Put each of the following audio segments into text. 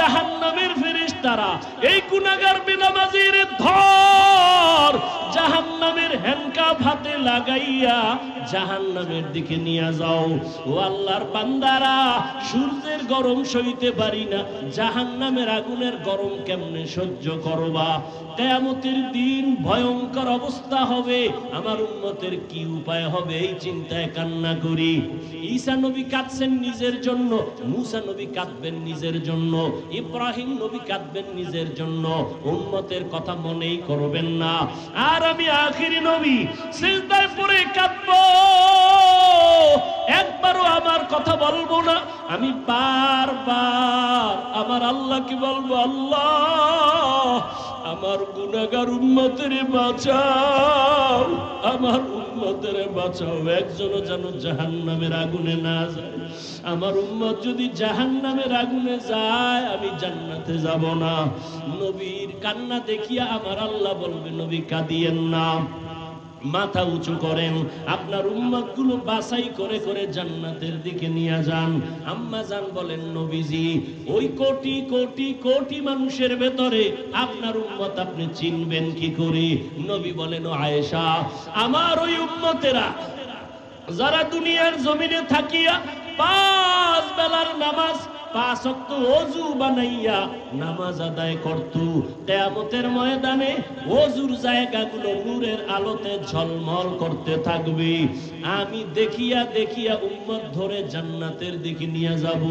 জাহান্নামের ফেরেশতারা এই গুনাহগার বেনামাজির ধর জাহান্নামের হ্যান্ডকাফ হাতে লাগাইয়া জাহান্নামের দিকে নিয়ে যাও। ও আল্লাহর বান্দারা, সূর্যের গরম সইতে পারি না, জাহান্নামের আগুনের গরম কেমনে সহ্য করবা? কিয়ামতের দিন ভয়ঙ্কর অবস্থা হবে, আমার উম্মতের কি উপায় হবে এই চিন্তায় কান্না করি। ঈসা নবী কাঁদছেন নিজের জন্য, মুসা নবী কাঁদবেন নিজের জন্য, ইব্রাহিম নবী কাঁদবেন নিজের জন্য, উম্মতের কথা মনেই করবেন না। আর আমি আখিরি নবী সিজদায় পড়ে কাঁদবো, একবারও আমার কথা বলবো না। আমি বারবার আমার আল্লাহকে বলবো, আল্লাহ আমার গুনাহগার উম্মতের বাঁচাও, আমার উম্মতের বাঁচাও, একজনও যেন জাহান্নামের আগুনে না যায়। আমার উম্মত যদি জাহান্নামের আগুনে যায় আমি জান্নাতে যাব না। নবীর কান্না দেখিয়া আমার আল্লাহ বলবে, নবী কাঁদিয়েন না, মাথা উঁচু করেন, আপনার উম্মতগুলো বাছাই করে করে জান্নাতের দিকে নিয়ে যান। আম্মা জান বলেন, নবীজি ওই কোটি কোটি কোটি মানুষের ভেতরে আপনার উম্মত আপনি চিনবেন কি করে? নবী বলেন, ও আয়েশা, আমার ওই উম্মতেরা যারা দুনিয়ার জমিনে থাকিয়া 5 বেলার নামাজ 5 ওয়াক্ত ওযু বানাইয়া নামাজ আদায় করত, কিয়ামতের ময়দানে ওযুর জায়গাগুলো নূরের আলোতে ঝলমল করতে থাকবে। আমি দেখিয়া দেখিয়া উম্মত ধরে জান্নাতের দিকে নিয়ে যাব।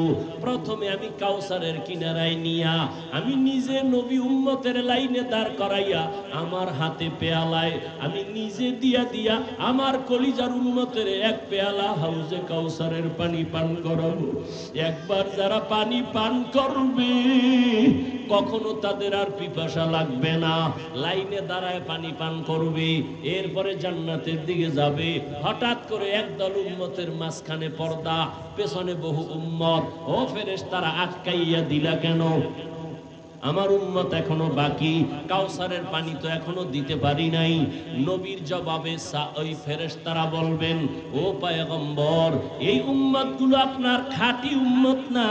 প্রথমে আমি কাউসারের কিনারায় নিয়া আমি নিজে নবী উম্মতের লাইনে দাঁড় করাইয়া আমার হাতে পেয়ালায় আমি নিজে দিয়া দিয়া আমার কলিজার উম্মতের এক পেয়ালা হাউজে কাউসারের পানি পান করাবো। একবার যারা পানি পান করবে কখনো তাদের আর পিপাসা লাগবে না, লাইনে দাঁড়ায় পানি পান করবে, এরপরে জান্নাতের দিকে যাবে। হঠাৎ করে একদল উম্মতের মাঝখানে পর্দা, পেছনে বহু উম্মত। ও ফেরেশতারা আটকাইয়া দিলা কেন? আমার উম্মত এখনো বাকি, কাউসারের পানি তো এখনো দিতে পারি নাই। নবীর জবাবে ওই ফেরেশতারা বলবেন, ও পয়গম্বর, এই উম্মতগুলো আপনার খাঁটি উম্মত না।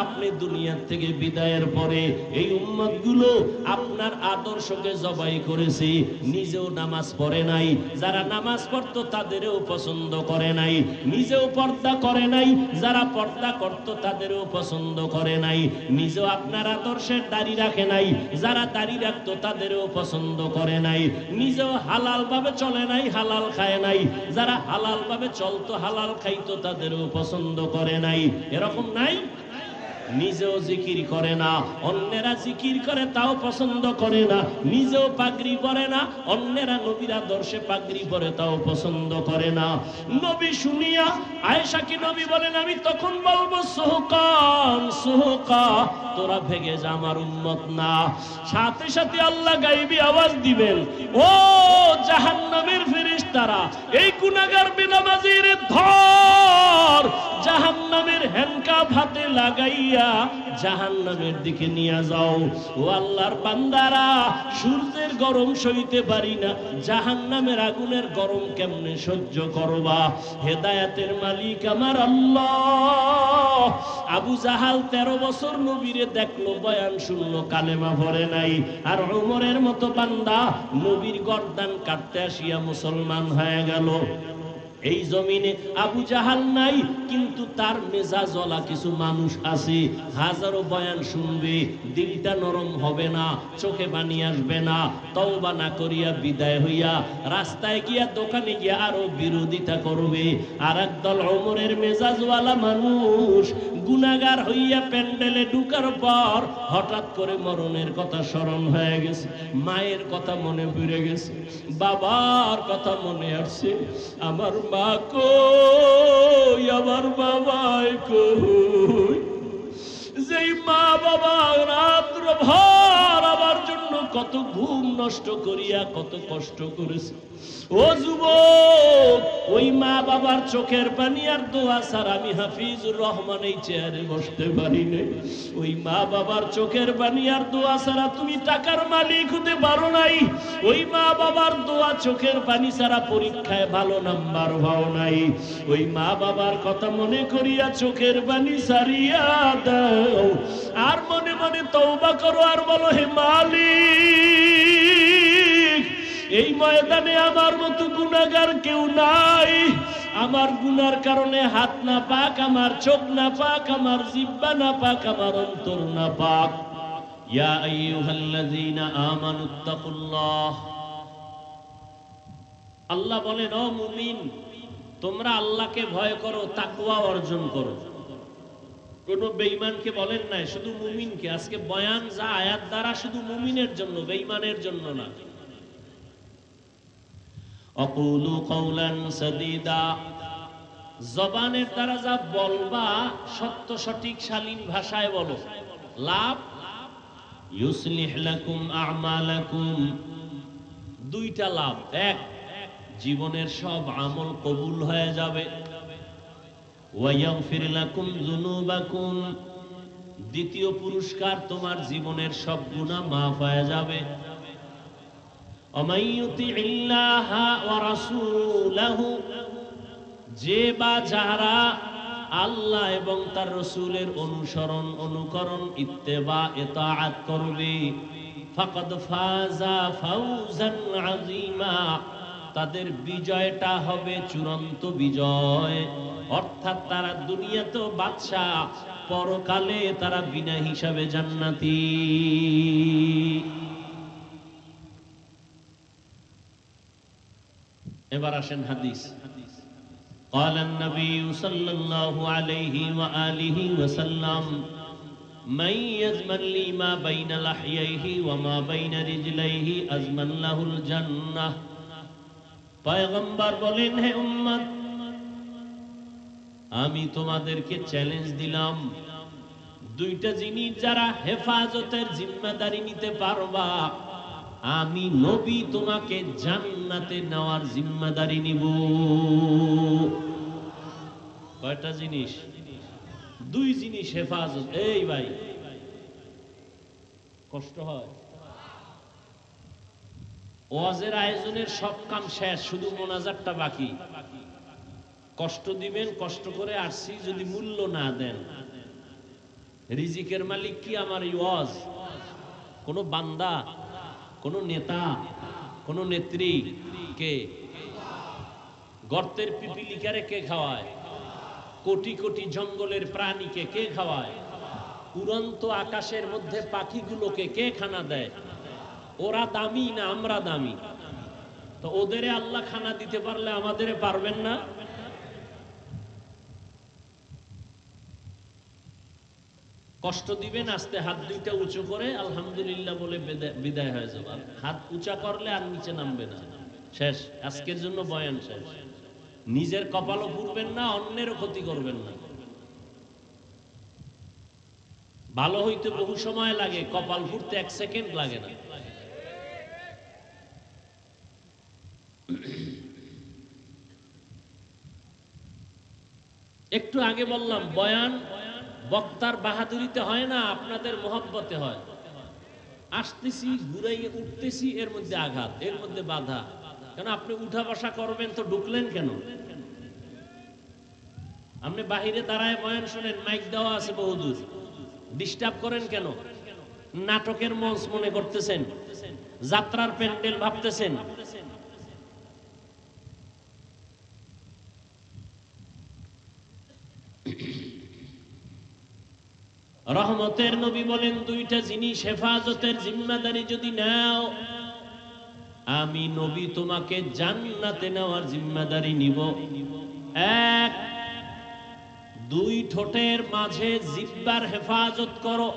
আপনি দুনিয়ার থেকে বিদায়ের পরে এই উম্মতগুলো আপনার আদর্শকে জবাই করেছে, নিজেও নামাজ পড়ে নাই, যারা নামাজ পড়তো তাদেরও পছন্দ করে নাই, নিজেও পর্দা করে নাই, যারা পর্দা করতো তাদেরও পছন্দ করে নাই, নিজেও আপনার আদর্শের দাড়ি রাখে নাই, যারা দাড়ি রাখতো তাদেরও পছন্দ করে নাই, নিজেও হালাল ভাবে চলে নাই, হালাল খায় নাই, যারা হালাল ভাবে চলতো হালাল খাইতো তাদেরও পছন্দ করে নাই। এরকম নাই? নিজেও জিকির করে না, অন্যেরা জিকির করে তাও পছন্দ করে না, নিজেও পাগড়ি পরে না, অন্যেরা নবীর আদর্শে পাগড়ি পরে তাও পছন্দ করে না। নবী শুনিয়া আয়েশাকে নবী বলেন, আমি তখন বলবো, সুহকান সুহকা, তোরা ভেগে যা, আমার উম্মত না। সাথে সাথে আল্লাহ গায়বী আওয়াজ দিবেন, ও জাহান্নামের ফেরেশতারা, এই গুনাহগার বেনামাজির ধর জাহান্নামের হ্যান্ডকাফ হাতে লাগাইয়া জাহান্নামের দিকে নিয়ে যাও। ও আল্লাহর বান্দারা, সূর্যের গরম সইতে পারি না, জাহান্নামের আগুনের গরম কেমনে সহ্য করবা? হেদায়েতের মালিক আমার আল্লাহ। আবু জাহাল 13 বছর নবীরে দেখলো, বয়ান শুনলো, কালেমা পড়ে নাই। আর ওমরের মতো বান্দা নবীর গর্দান কাটতে আসিয়া মুসলমান হয়ে গেল। এই জমিনে আবু জাহাল নাই, কিন্তু তার মেজাজওয়ালা কিছু মানুষ আছে, হাজারো বয়ান শুনবে, দিলটা নরম হবে না, চোখে পানি আসবে না, তওবা না করিয়া বিদায় হইয়া রাস্তায় গিয়া দোকানে গিয়া আরো বিরোধিতা করবে। আর একদল ওমরের মেজাজওয়ালা মানুষ গুনাহগার হইয়া প্যান্ডেলে ঢুকার পর হঠাৎ করে মরণের কথা স্মরণ হয়ে গেছে, মায়ের কথা মনে পড়ে গেছে, বাবার কথা মনে আসছে, আমার মা কই, আমার বাবাই কই। যেই মা বাবা রাত্র ভর আমার জন্য কত ঘুম নষ্ট করিয়া কত কষ্ট করেছে। ও যুবক, ওই মা বাবার চোখের পানি আর দোয়া ছাড়া আমি হাফিজুর রহমান এই চেয়ারে বসতে পারি নাই। ওই মা বাবার চোখের পানি আর দোয়া ছাড়া তুমি টাকার মালিক হতে পারো নাই। ওই মা বাবার দোয়া চোখের পানি ছাড়া পরীক্ষায় ভালো নাম্বার পাও নাই। ওই মা বাবার কথা মনে করিয়া চোখের পানি ছাড়িয়া দাও। আর মনে মনে তওবা করো আর বলো, হে মালিক, এই ময়দানে আমার মতো গুনাহগার কেউ নাই। আমার গুনার কারণে হাত না পাক, আমার চোখ না পাক, আমার জিহ্বা না পাক, আমার অন্তর না পাক। ইয়া আইয়ুহাল্লাযীনা আমানুত্তাকুল্লাহ, আল্লাহ বলেন, ও মুমিন, তোমরা আল্লাহকে ভয় করো, তাকওয়া অর্জন করো। কোন বেঈমানকে বলেন নাই, শুধু মুমিনকে। আজকে বয়ান যা আয়াত দ্বারা শুধু মুমিনের জন্য, বেঈমানের জন্য না। আকুলু কাওলান সাদীদা, জবানের দ্বারা যা বলবা সত্য সঠিক শালীন ভাষায় বলো। লাভ, ইউসলিহ লাকুম আমালাকুম, দুইটা লাভ। এক, জীবনের সব আমল কবুল হয়ে যাবে। ওয়া ইয়াগফির লাকুম যুনুবাকুম, দ্বিতীয় পুরস্কার, তোমার জীবনের সব গুনাহ মাফ হয়ে যাবে। ওয়া ইউতিইল্লাহা ওয়া রাসূলাহু, যে বা যারা আল্লাহ এবং তার রাসূলের অনুসরণ, অনুকরণ, ইত্তেবা, ইতাআত করবে, ফাকাদ ফাযা ফাওজান আযীমা, তাদের বিজয়টা হবে চূড়ান্ত বিজয়। অর্থাৎ তারা দুনিয়াতেও বাদশা, পরকালে তারা বিনা হিসাবে জান্নাতি। এবার আসেন হাদিস। قال النبي صلى الله عليه وآله وسلم من يزمن لي ما بين لحييه وما بين رجليه أزمن له الجنة। পয়গম্বর বলেন, হে উম্মত, আমি তোমাদেরকে চ্যালেঞ্জ দিলাম, দুইটা জিনিস যারা হেফাজতের জিম্মাদারি নিতে পারবা, আমি নবী তোমাকে জান্নাতে নেওয়ার জিম্মাদারি নিব। কয়টা জিনিস? দুই জিনিস হেফাজত। এই ভাই, কষ্ট হয়। ওয়াজের আয়োজনের সব কাম শেষ, শুধু মোনাজাতটা বাকি। কষ্ট দিবেন, কষ্ট করে আসছি, যদি মূল্য না দেন, রিজিকের মালিক কি আমার এই ওয়াজ? কোন বান্দা, কোন নেতা, কোন নেত্রী? কে? গর্তের পিপিলিকারে কে খাওয়ায়? কোটি কোটি জঙ্গলের প্রাণীকে কে খাওয়ায়? উড়ন্ত আকাশের মধ্যে পাখিগুলোকে কে খানা দেয়? ওরা দামি না আমরা দামি? তো ওদেরে আল্লাহ খানা দিতে পারলে আমাদেরে পারবেন না? কষ্ট দিবেন, আস্তে হাত দুইটা উঁচু করে আলহামদুলিল্লাহ বলে বিদায় হয়ে যাবে। হাত উঁচা করলে আর নিচে নামবে না, শেষ। আজকের জন্য বয়ান শেষ। নিজের কপালও পুড়বেন না, অন্যেরও ক্ষতি করবেন না। ভালো হইতে বহু সময় লাগে, কপাল ফুটতে 1 সেকেন্ড লাগে না। একটু আগে বললাম, বয়ান বক্তার বাহাদুরিতে হয় না, আপনাদের মহব্বতে হয়। আসতেছি, ঘুরাইয়ে উঠতেছি, এর মধ্যে আঘাত, এর মধ্যে বাধা। কেন আপনি উঠা বসা করবেন তো ঢুকলেন কেন? আপনি বাহিরে দাঁড়ায় বয়ান শোনেন, মাইক দেওয়া আছে বহুদূর, ডিস্টার্ব করেন কেন? নাটকের মঞ্চ মনে করতেছেন, যাত্রার প্যান্ডেল ভাবতেছেন। রহমতের নবী বলেন, দুইটা জিনিস হেফাজতের জিম্মাদারি যদি নাও, আমি নবী তোমাকে জান্নাতে নেওয়ার জিম্মাদারি নিব। এক, দুই ঠোঁটের মাঝে জিহ্বার হেফাজত করো।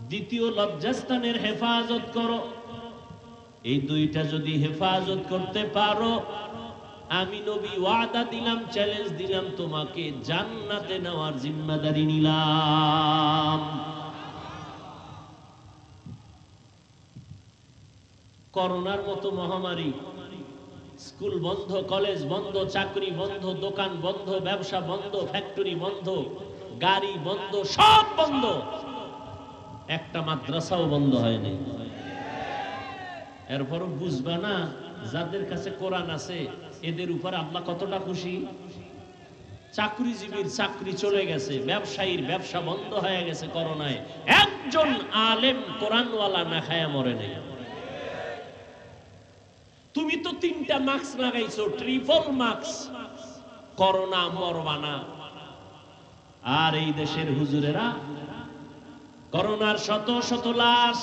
দ্বিতীয়, লজ্জাস্থানের হেফাজত করো। এই দুইটা যদি হেফাজত করতে পারো, আমি নবী ওয়াদা দিলাম, চ্যালেঞ্জ দিলাম, তোমাকে জান্নাতে নেওয়ার জিম্মাদারি নিলাম। করোনার মতো মহামারী, স্কুল বন্ধ, কলেজ বন্ধ, চাকরি বন্ধ, দোকান বন্ধ, ব্যবসা বন্ধ, ফ্যাক্টরি বন্ধ, গাড়ি বন্ধ, সব বন্ধ, একটা মাদ্রাসাও বন্ধ হয়নি। এরপরও বুঝবা না, যাদের কাছে কোরআন আছে এদের উপর আল্লাহ কতটা খুশি। চাকরিজীবীর চাকরি চলে গেছে, ব্যবসায়ীর ব্যবসা বন্ধ হয়ে গেছে করোনায়, একজন আলেম কোরআনওয়ালা না খায়া মরে নাই। তুমি তো 3টা মাস্ক লাগাইছো, ট্রিপল মাস্ক, করোনা মরবা না। আর এই দেশের হুজুরেরা করোনার শত শত লাশ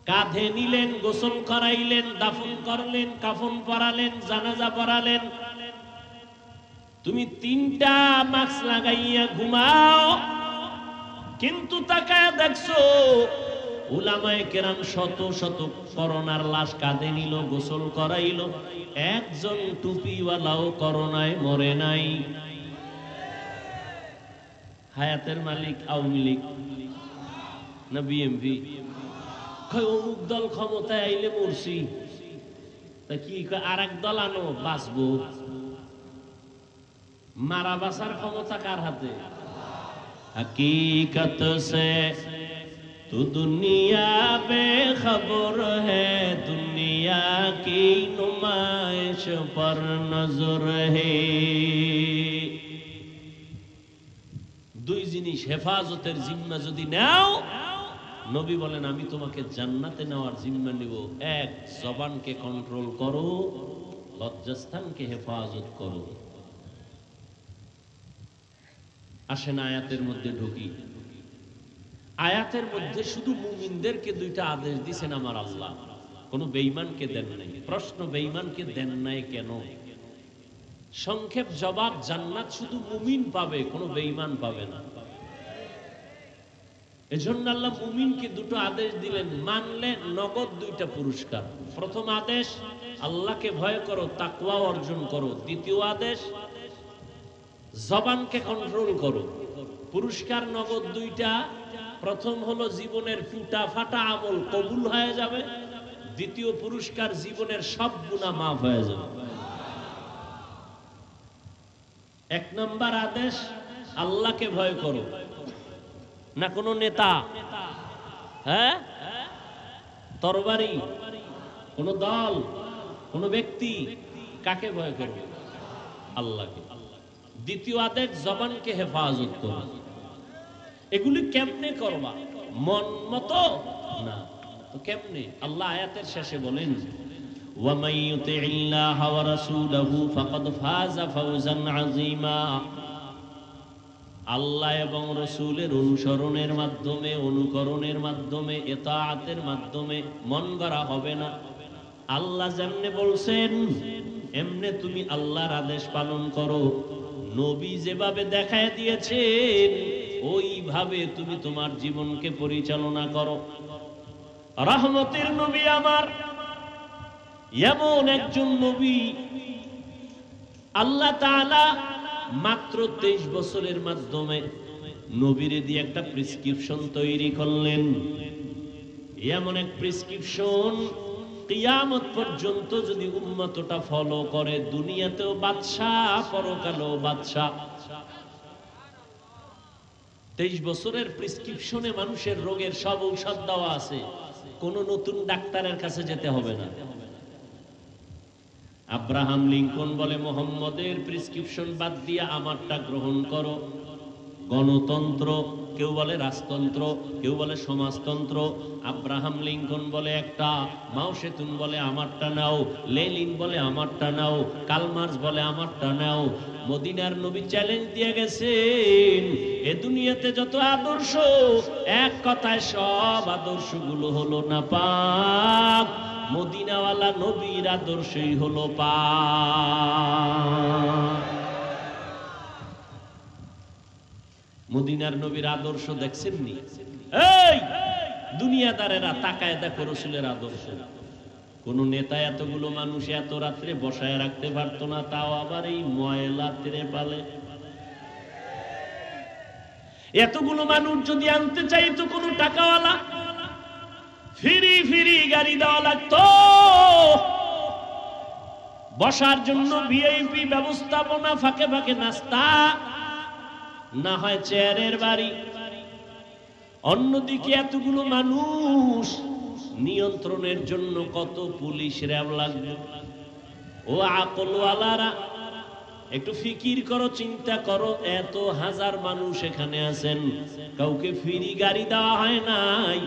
কাঁধে নিলেন, গোসল করাইলেন, দাফন করলেন, কাফন পরালেন, জানাজা পড়ালেন। তুমি 3টা মাস্ক লাগাইয়া ঘুমাও, কিন্তু তাকায় দেখছো উলামায়ে কেরাম শত শত করোনার লাশ কাঁধে নিল, গোসল করাইল, একজন টুপিওয়ালাও করোনায় মরে নাই। হায়াতের মালিক আওয়ামী লীগ না বিএমপি? অমুক দল ক্ষমতায় আইলে মরছি, তা কি আর এক দল আনো বাঁচবো? মারা বাঁচার ক্ষমতা কার হাতে? हकीकत से तू दुनिया बेखबर है, दुनिया की नुमाइश पर नजर है। দুই জিনিস হেফাজতের জিম্মা যদি নাও, নবী বলেন আমি তোমাকে জান্নাতে নেওয়ার জিম্মা নিব। এক, জবানকে কন্ট্রোল করো, লজ্জাস্থানকে হেফাজত করো। আসেন আয়াতের মধ্যে ঢুকি। আয়াতের মধ্যে শুধু মুমিনদেরকে 2টা আদেশ দিয়েছেন আমার আল্লাহ, কোন বেঈমানকে দেন নাই। প্রশ্ন, বেঈমানকে দেন নাই কেন? সংক্ষেপ জবাব, জান্নাত শুধু মুমিন পাবে, কোনো বেঈমান পাবে না। এজন্য আল্লাহ মুমিনকে 2টো আদেশ দিলেন, মানলে নগদ 2টা পুরস্কার। প্রথম আদেশ আল্লাহকে ভয় করো, তাকওয়া অর্জন করো। দ্বিতীয় আদেশ জবানকে কন্ট্রোল করো। পুরস্কার নগদ 2টা। প্রথম হলো জীবনের ফুটা ফাটা আমল কবুল হয়ে যাবে। দ্বিতীয় পুরস্কার জীবনের সব গুনাহ মাফ হয়ে যাবে। 1 নম্বর আদেশ আল্লাহকে ভয় করো, না কোনো নেতা, হ্যাঁ, তরবারি, কোন দল, কোন ব্যক্তি। কাকে ভয় করবে? আল্লাহকে। দ্বিতীয় আদেশ জবানকে হেফাজত করো। এগুলি কেমনে করবা? মন মতো না তো কেমনে? আল্লাহ আয়াতের শেষে বলেন, وَمَن يُطِعِ اللَّهَ وَرَسُولَهُ فَقَدْ فَازَ فَوْزًا عَظِيمًا। আল্লাহ এবং রাসূলের অনুসরণের মাধ্যমে, অনুকরণের মাধ্যমে, ইতাআতের মাধ্যমে মন গড়া হবে না। আল্লাহ যেমনে বলছেন এমনে তুমি আল্লাহর আদেশ পালন করো। নবী যেভাবে দেখায় দিয়েছেন ওইভাবে তুমি তোমার জীবনকে পরিচালনা করো। রহমতের নবী আমার এমন একজন নবী, আল্লাহ তাআলা মাত্র 23 বছরের মাধ্যমে নবীরে দিয়ে একটা প্রেসক্রিপশন তৈরি করলেন। এমন এক প্রেসক্রিপশন কিয়ামত পর্যন্ত যদি উম্মতটা ফলো করে, দুনিয়াতেও বাদশাহ, পরকালেও বাদশাহ। 23 বছরের প্রেসক্রিপশনে মানুষের রোগের সব ঔষধ দেওয়া আছে, কোন নতুন ডাক্তারের কাছে যেতে হবে না। আব্রাহাম লিঙ্কন বলে মোহাম্মদের প্রেসক্রিপশন বাদ দিয়ে আমারটা গ্রহণ করো। গণতন্ত্র, কেউ বলে রাজতন্ত্র, কেউ বলে সমাজতন্ত্র। আব্রাহাম লিঙ্কন বলে একটা, মাও সেতুন বলে আমারটা নাও, লেনিন বলে আমারটা নাও, কালমার্স বলে আমারটা নাও। মদিনার নবী চ্যালেঞ্জ দিয়ে গেছেন, এ দুনিয়াতে যত আদর্শ, এক কথায় সব আদর্শগুলো হলো নাপাক, মদিনাওয়ালা নবীর আদর্শই হলো পাক। মদিনার নবীর আদর্শ দেখছেননি? এই দুনিয়াদারেরা তাকায় দেখো রাসূলের আদর্শ। কোন নেতা এতগুলো মানুষ এত রাত্রে বসায় রাখতে পারতো না, তাও আবার এই ময়লা পালে। এতগুলো মানুষ যদি আনতে চাইতো কোনো টাকাওয়ালা, ফিরি ফিরি গাড়ি দেওয়া লাগতো। বসার জন্য ভিআইপি ব্যবস্থাপনা, ফাঁকে ফাঁকে নাস্তা, না হয় চেয়ারের বাড়ি। অন্যদিকে এতগুলো মানুষ নিয়ন্ত্রণের জন্য কত পুলিশ র্যাব লাগবে। ও আকলওয়ালারা একটু ফিকির করো, চিন্তা করো, এত হাজার মানুষ এখানে আছেন, কাউকে ফ্রি গাড়ি দেওয়া হয় নাই,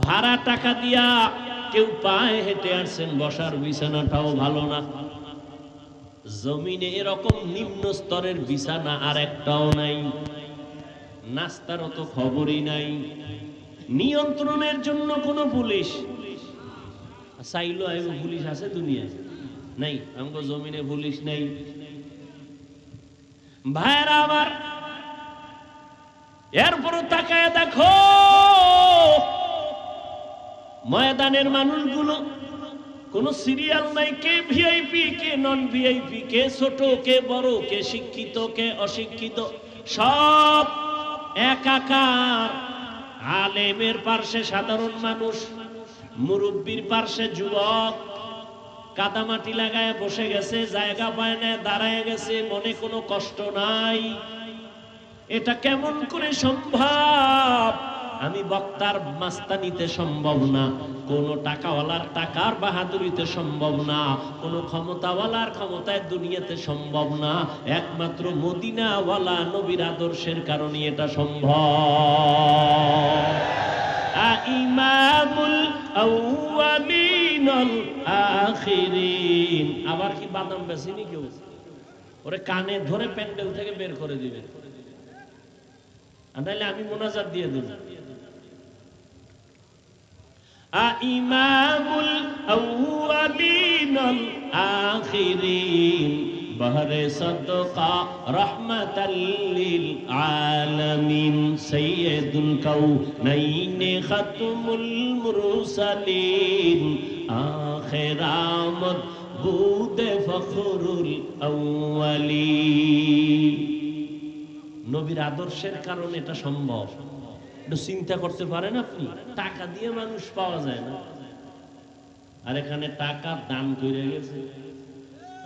ভাড়া টাকা দিয়া কেউ পায়ে হেঁটে আসছেন, বসার বিছানাটাও ভালো না। জমিনে এরকম নিম্ন স্তরের বিছানা আর একটাও নাই, নাস্তারও তো খবরই নাই। নিয়ন্ত্রণের জন্য কোনো পুলিশ চাইলো আইব, পুলিশ আছে দুনিয়ায়? নাই, আমগো জমিনে পুলিশ নাই। ভাইরা আমার, এরপরও তাকায় দেখো ময়দানের মানুষগুলো, কোন সিরিয়াল নাই, কে ভিআইপি কে নন ভিআইপি, কে ছোট কে বড়, কে শিক্ষিত কে অশিক্ষিত, সব একাকার। আলেমের পার্শ্বে সাধারণ মানুষ, মুরব্বীর পার্শ্বে যুবক, কাদামাটি লাগায় বসে গেছে, জায়গা পায় না, দাঁড়ায় গেছে, মনে কোনো কষ্ট নাই। এটা কেমন করে সম্ভব? আমি বক্তার মাস্তানিতে সম্ভব না, কোন টাকাওয়ালার টাকার বাহাদুরিতে সম্ভব না, কোন ক্ষমতাওয়ালার ক্ষমতায় দুনিয়াতে সম্ভব না, একমাত্র মদিনাওয়ালা নবীর আদর্শের কারণে এটা সম্ভব। ইমামুল আউয়ালিন ওয়াল আখিরিন। আবার কি বাদাম বেশিনি কেউ? ওরে কানে ধরে প্যান্ডেল থেকে বের করে দিবে, নাহলে আমি মোনাজাত দিয়ে দেব। ইমামুল আউয়ালিন ওয়াল আখিরিন বহরে সদকা রহমাতাল লিল আলামিন সাইয়্যিদুল কাউনাইন খাতমুল মুরসালিন আখিরামত বুদে ফখরুল আউয়ালিন। নবীর আদর্শের কারণে এটা সম্ভব। একটু চিন্তা করতে পারেন আপনি, টাকা দিয়ে মানুষ পাওয়া যায় না, আর এখানে টাকা দান করে গেছে।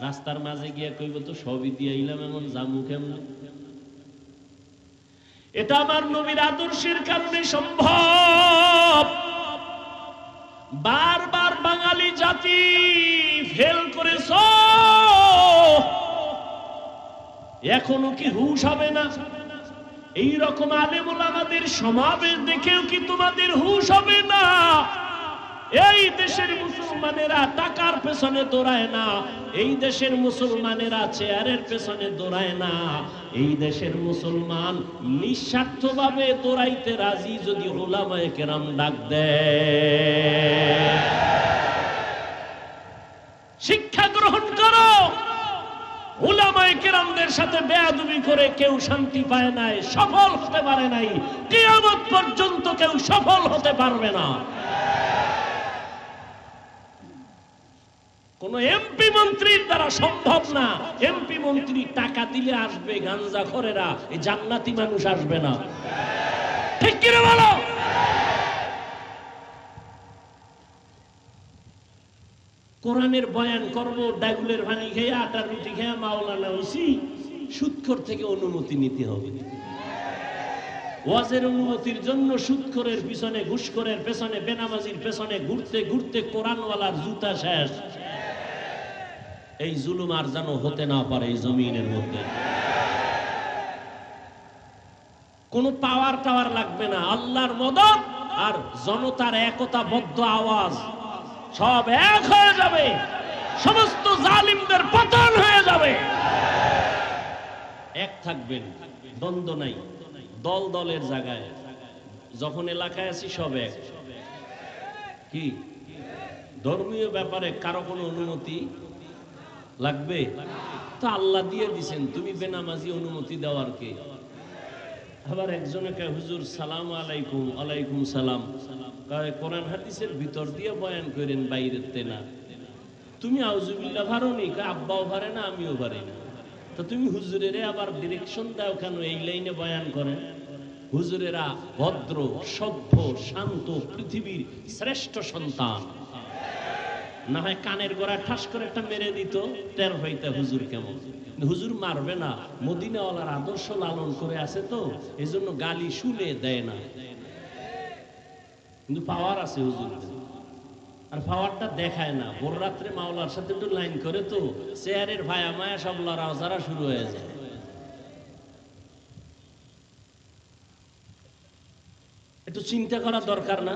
রাস্তার মাঝে গিয়ে কইব তো সবই দিয়ে আইলাম, এমন জামু কেমন? এটা আমার নবীর আদর্শের কারণে সম্ভব। বারবার বাঙালি জাতি ফেল করেছ, এখনো কি হুঁশ হবে না? এইরকম আলেম ওলামাদের সমাবেশ দেখেও কি তোমাদের হুঁশ হবে না? এই দেশের মুসলমানেরা টাকার পেছনে দৌড়ায় না, এই দেশের মুসলমানেরা চেয়ারের পেছনে দৌড়ায় না, এই দেশের মুসলমান নিঃস্বার্থভাবে দৌড়াইতে রাজি যদি উলামায়ে কেরাম ডাক দেয়। শিক্ষা গ্রহণ করো। উলামায়ে কেরামদের সাথে বেয়াদবি করে কেউ শান্তি পায় নাই, সফল হতে পারে নাই, কিয়ামত পর্যন্ত কেউ সফল হতে পারবে না। কোন এমপি মন্ত্রীর দ্বারা সম্ভব না। এমপি মন্ত্রী টাকা দিলে আসবে গাঞ্জাখোরেরা, এই জান্নাতি মানুষ আসবে না। ঠিক কি রে বলো? কোরআনের বয়ান করব, ডাগুলের পানি খেয়ে আটার রুটি খেয়ে মাওলানা হইছি, সুদখোর থেকে অনুমতি নিতে হবে। ওয়াজের অনুমতির জন্য সুদখোরের পিছনে, ঘুষখোরের পেছনে, বেনামাজির পেছনে ঘুরতে ঘুরতে কোরআনওয়ালার জুতা শেষ। এই জুলুম আর যেন হতে না পারে এই জমিনের মধ্যে। কোন পাওয়ার টাওয়ার লাগবে না, আল্লাহর মদদ আর জনতার একতাবদ্ধ আওয়াজ, সব এক হয়ে যাবে, সমস্ত জালিমদের পতন হয়ে যাবে। এক থাকবেন, দ্বন্দ্ব নাই, দল দলের জায়গায়। যখন এলাকায় আছি সব এক। কি ধর্মীয় ব্যাপারে কারো কোনো অনুমতি লাগবে? তো আল্লাহ দিয়ে দিছেন, তুমি বেনামাজি অনুমতি দেওয়ার কে? আবার একজনে কে হুজুর সালাম আলাইকুম। আলাইকুম সালাম। কোরআন হাদিসের ভিতর দিয়ে বয়ান করেন, বাইরের না। তুমি আউযুবিল্লাহ পারোনি? আব্বাও পারে না, আমিও পারি না। তো তুমি হুজুরের আবার ডিরেকশন দাও কেন? এই লাইনে বয়ান করেন। হুজুরেরা ভদ্র, সভ্য, শান্ত, পৃথিবীর শ্রেষ্ঠ সন্তান। না হয় কানের গোড়া ঠাস করে একটা মেরে দিত, টের হইতে হুজুর কেমন। হুজুর মারবে না, মদিনাওয়ালার আদর্শ লালন করে আছে তো, এই জন্য গালি শুনে দেয় না, কিন্তু পাওয়ার আছে হুজুর। আর পাওয়ারটা দেখায় না। ভোর রাত্রে মাওলার সাথে একটু লাইন করে তো চেয়ারের ভায়া মায়া সব লড়াও যারা শুরু হয়ে যায়। একটু চিন্তা করা দরকার না